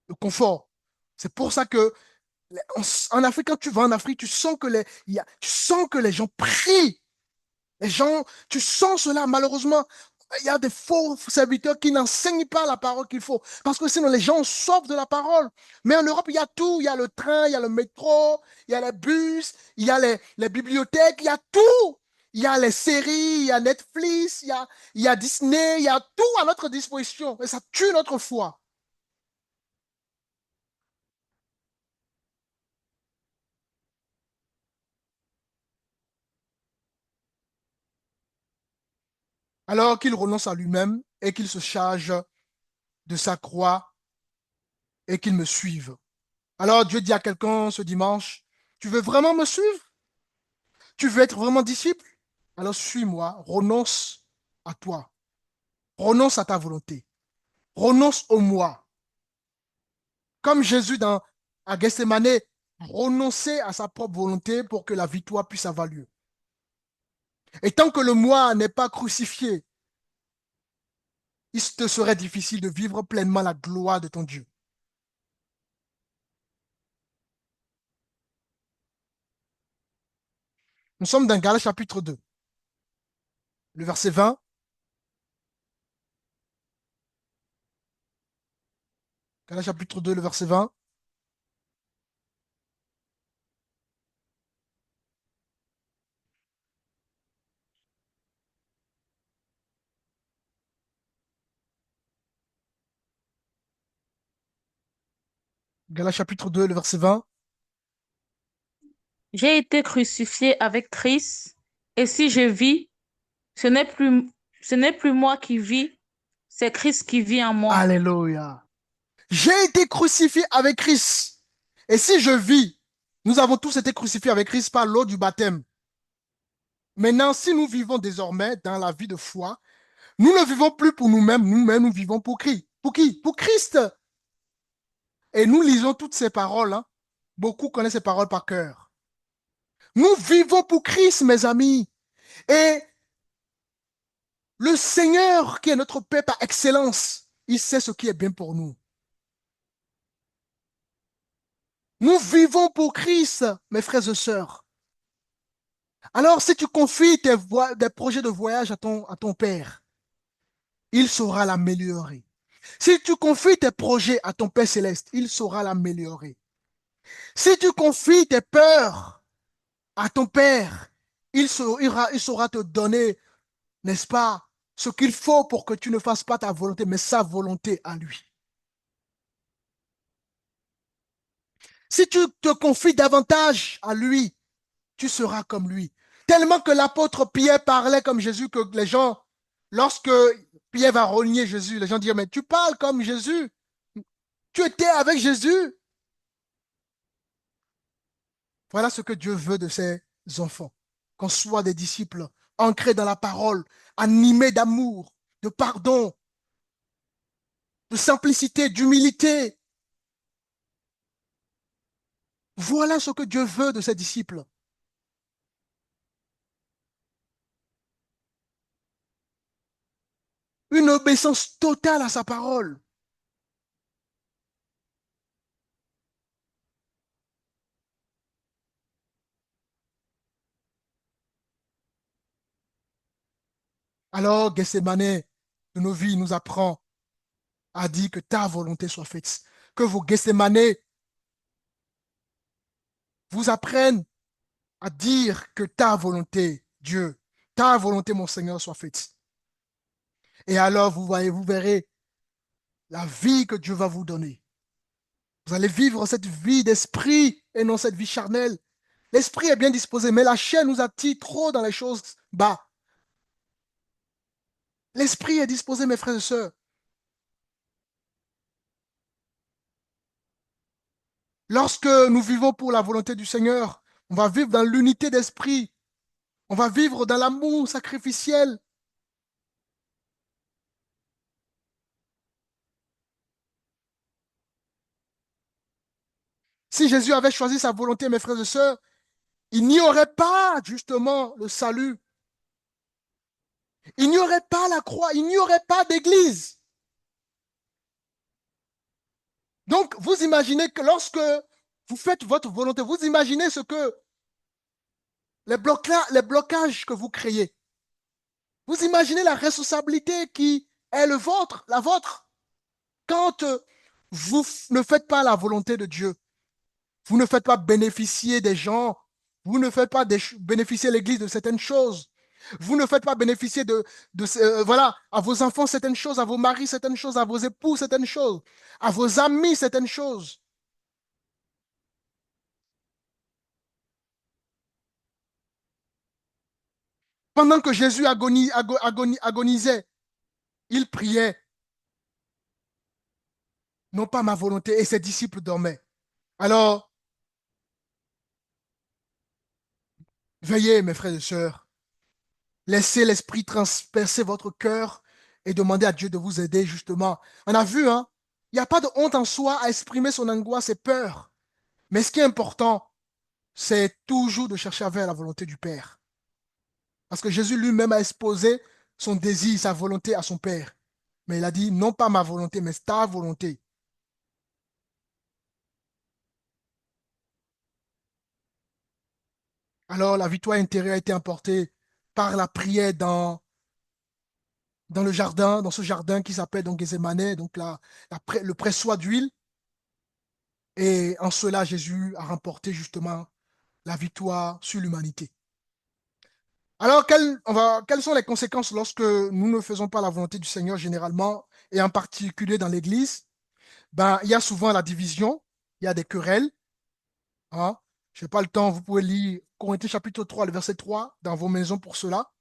Le confort. C'est pour ça que en Afrique, quand tu vas en Afrique, tu sens que les gens prient. Les gens, tu sens cela, malheureusement. Il y a des faux serviteurs qui n'enseignent pas la parole qu'il faut. Parce que sinon, les gens sauvent de la parole. Mais en Europe, il y a tout. Il y a le train, il y a le métro, il y a les bus, il y a les bibliothèques, il y a tout. Il y a les séries, il y a Netflix, il y a Disney, il y a tout à notre disposition. Et ça tue notre foi. Alors qu'il renonce à lui-même et qu'il se charge de sa croix et qu'il me suive. Alors Dieu dit à quelqu'un ce dimanche, tu veux vraiment me suivre? Tu veux être vraiment disciple? Alors suis-moi, renonce à toi, renonce à ta volonté, renonce au moi. Comme Jésus à Gethsemane, renoncer à sa propre volonté pour que la victoire puisse avoir lieu. Et tant que le moi n'est pas crucifié, il te serait difficile de vivre pleinement la gloire de ton Dieu. Nous sommes dans Galates chapitre 2, le verset 20. Galates chapitre 2, le verset 20. Galates chapitre 2, le verset 20. J'ai été crucifié avec Christ, et si je vis, ce n'est plus, ce n'est plus moi qui vis, c'est Christ qui vit en moi. Alléluia. J'ai été crucifié avec Christ. Et si je vis, nous avons tous été crucifiés avec Christ par l'eau du baptême. Maintenant, si nous vivons désormais dans la vie de foi, nous ne vivons plus pour nous-mêmes, nous-mêmes nous vivons pour qui? Pour qui? Pour Christ. Et nous lisons toutes ces paroles, hein. Beaucoup connaissent ces paroles par cœur. Nous vivons pour Christ, mes amis. Et le Seigneur, qui est notre Père par excellence, il sait ce qui est bien pour nous. Nous vivons pour Christ, mes frères et sœurs. Alors, si tu confies des projets de voyage à ton Père, il saura l'améliorer. Si tu confies tes projets à ton Père céleste, il saura l'améliorer. Si tu confies tes peurs à ton Père, il saura te donner, n'est-ce pas, ce qu'il faut pour que tu ne fasses pas ta volonté, mais sa volonté à lui. Si tu te confies davantage à lui, tu seras comme lui. Tellement que l'apôtre Pierre parlait comme Jésus que les gens, lorsque Pierre va renier Jésus, les gens disent, mais tu parles comme Jésus. Tu étais avec Jésus. Voilà ce que Dieu veut de ses enfants. Qu'on soit des disciples ancrés dans la parole, animés d'amour, de pardon, de simplicité, d'humilité. Voilà ce que Dieu veut de ses disciples. Une obéissance totale à sa parole. Alors, Gethsemane de nos vies nous apprend à dire que ta volonté soit faite. Que vos Gethsemane vous apprennent à dire que ta volonté, Dieu, ta volonté, mon Seigneur, soit faite. Et alors, vous verrez la vie que Dieu va vous donner. Vous allez vivre cette vie d'esprit et non cette vie charnelle. L'esprit est bien disposé, mais la chair nous attire trop dans les choses bas. L'esprit est disposé, mes frères et sœurs. Lorsque nous vivons pour la volonté du Seigneur, on va vivre dans l'unité d'esprit. On va vivre dans l'amour sacrificiel. Si Jésus avait choisi sa volonté, mes frères et sœurs, il n'y aurait pas justement le salut. Il n'y aurait pas la croix. Il n'y aurait pas d'église. Donc, vous imaginez que lorsque vous faites votre volonté, vous imaginez ce que les blocages que vous créez. Vous imaginez la responsabilité qui est la vôtre, quand vous ne faites pas la volonté de Dieu. Vous ne faites pas bénéficier des gens. Vous ne faites pas bénéficier l'Église de certaines choses. Vous ne faites pas bénéficier voilà, à vos enfants certaines choses, à vos maris certaines choses, à vos époux certaines choses, à vos amis certaines choses. Pendant que Jésus agonisait, il priait, non pas ma volonté, et ses disciples dormaient. Alors, veillez, mes frères et sœurs, laissez l'Esprit transpercer votre cœur et demandez à Dieu de vous aider, justement. On a vu, hein, il n'y a pas de honte en soi à exprimer son angoisse et peur. Mais ce qui est important, c'est toujours de chercher à faire la volonté du Père. Parce que Jésus lui-même a exposé son désir, sa volonté à son Père. Mais il a dit, non pas ma volonté, mais ta volonté. Alors la victoire intérieure a été emportée par la prière dans le jardin, dans ce jardin qui s'appelle donc Gethsémane, donc le pressoir d'huile. Et en cela, Jésus a remporté justement la victoire sur l'humanité. Alors, quelles sont les conséquences lorsque nous ne faisons pas la volonté du Seigneur généralement, et en particulier dans l'Église? Ben, il y a souvent la division, il y a des querelles. Hein. Je n'ai pas le temps, vous pouvez lire Corinthiens chapitre 3, le verset 3, dans vos maisons pour cela.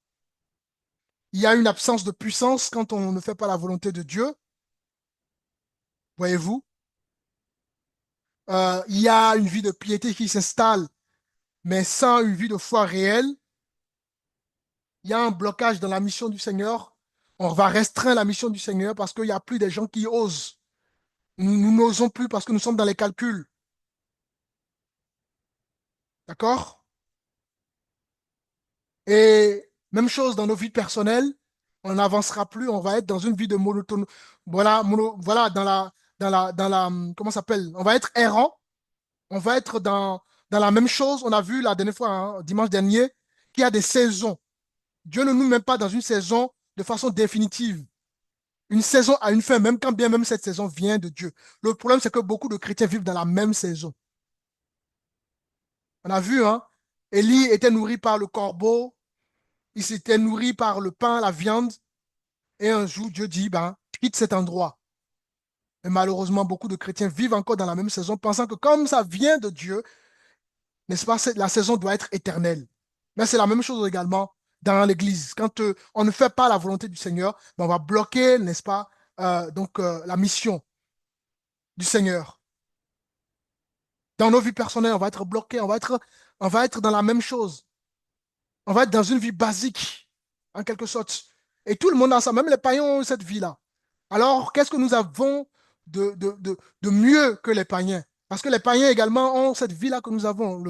Il y a une absence de puissance quand on ne fait pas la volonté de Dieu, voyez-vous. Il y a une vie de piété qui s'installe, mais sans une vie de foi réelle. Il y a un blocage dans la mission du Seigneur. On va restreindre la mission du Seigneur parce qu'il n'y a plus des gens qui osent. Nous n'osons plus parce que nous sommes dans les calculs. D'accord? Et même chose dans nos vies personnelles, on n'avancera plus, on va être dans une vie de monotone. Voilà, voilà comment ça s'appelle? On va être errant, on va être dans la même chose. On a vu la dernière fois, hein, dimanche dernier, qu'il y a des saisons. Dieu ne nous met pas dans une saison de façon définitive. Une saison a une fin, même quand bien même cette saison vient de Dieu. Le problème, c'est que beaucoup de chrétiens vivent dans la même saison. On a vu, hein, Élie était nourri par le corbeau, il s'était nourri par le pain, la viande, et un jour, Dieu dit, ben, quitte cet endroit. Mais malheureusement, beaucoup de chrétiens vivent encore dans la même saison, pensant que comme ça vient de Dieu, n'est-ce pas, la saison doit être éternelle. Mais c'est la même chose également dans l'Église. Quand on ne fait pas la volonté du Seigneur, ben, on va bloquer, n'est-ce pas, la mission du Seigneur. Dans nos vies personnelles, on va être bloqué, on va être dans la même chose. On va être dans une vie basique, en quelque sorte. Et tout le monde a ça, même les païens ont cette vie-là. Alors, qu'est-ce que nous avons de mieux que les païens? Parce que les païens également ont cette vie-là que nous avons.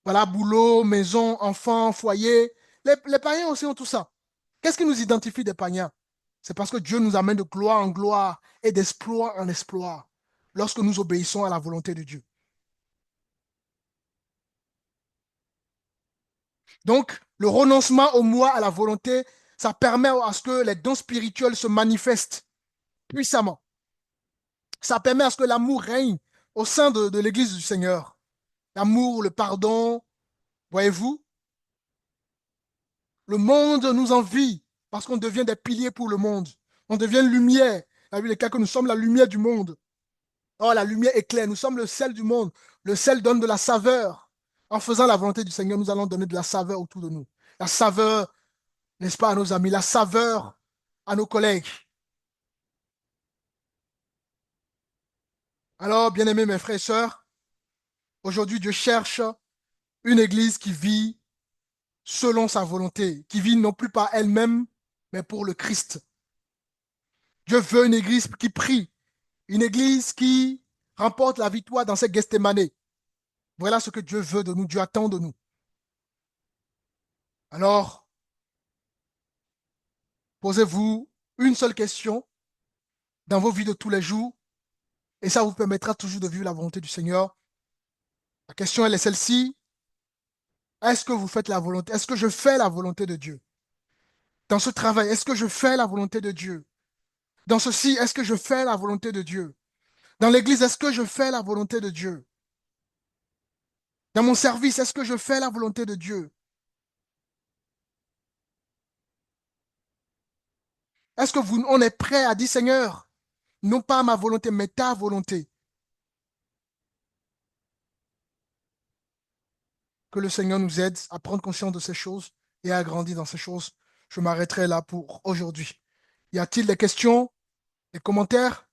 Voilà, boulot, maison, enfants, foyer. Les païens aussi ont tout ça. Qu'est-ce qui nous identifie des païens? C'est parce que Dieu nous amène de gloire en gloire et d'exploit en exploit lorsque nous obéissons à la volonté de Dieu. Donc, le renoncement au moi, à la volonté, ça permet à ce que les dons spirituels se manifestent puissamment. Ça permet à ce que l'amour règne au sein de l'Église du Seigneur. L'amour, le pardon, voyez-vous, le monde nous envie parce qu'on devient des piliers pour le monde. On devient lumière. La Bible déclare que nous sommes la lumière du monde. Oh, la lumière éclaire. Nous sommes le sel du monde. Le sel donne de la saveur. En faisant la volonté du Seigneur, nous allons donner de la saveur autour de nous. La saveur, n'est-ce pas, à nos amis, la saveur à nos collègues. Alors, bien-aimés, mes frères et sœurs, Aujourd'hui, Dieu cherche une église qui vit selon sa volonté, qui vit non plus par elle-même, mais pour le Christ. Dieu veut une église qui prie, une église qui remporte la victoire dans cette Gethsémanée. Voilà ce que Dieu veut de nous, Dieu attend de nous. Alors, posez-vous une seule question dans vos vies de tous les jours et ça vous permettra toujours de vivre la volonté du Seigneur. La question, elle est celle-ci. Est-ce que vous faites la volonté? Est-ce que je fais la volonté de Dieu? Dans ce travail, est-ce que je fais la volonté de Dieu? Dans ceci, est-ce que je fais la volonté de Dieu? Dans l'église, est-ce que je fais la volonté de Dieu? Dans mon service, est-ce que je fais la volonté de Dieu? Est-ce que on est prêt à dire, Seigneur, non pas ma volonté, mais ta volonté? Que le Seigneur nous aide à prendre conscience de ces choses et à grandir dans ces choses. Je m'arrêterai là pour aujourd'hui. Y a-t-il des questions, des commentaires?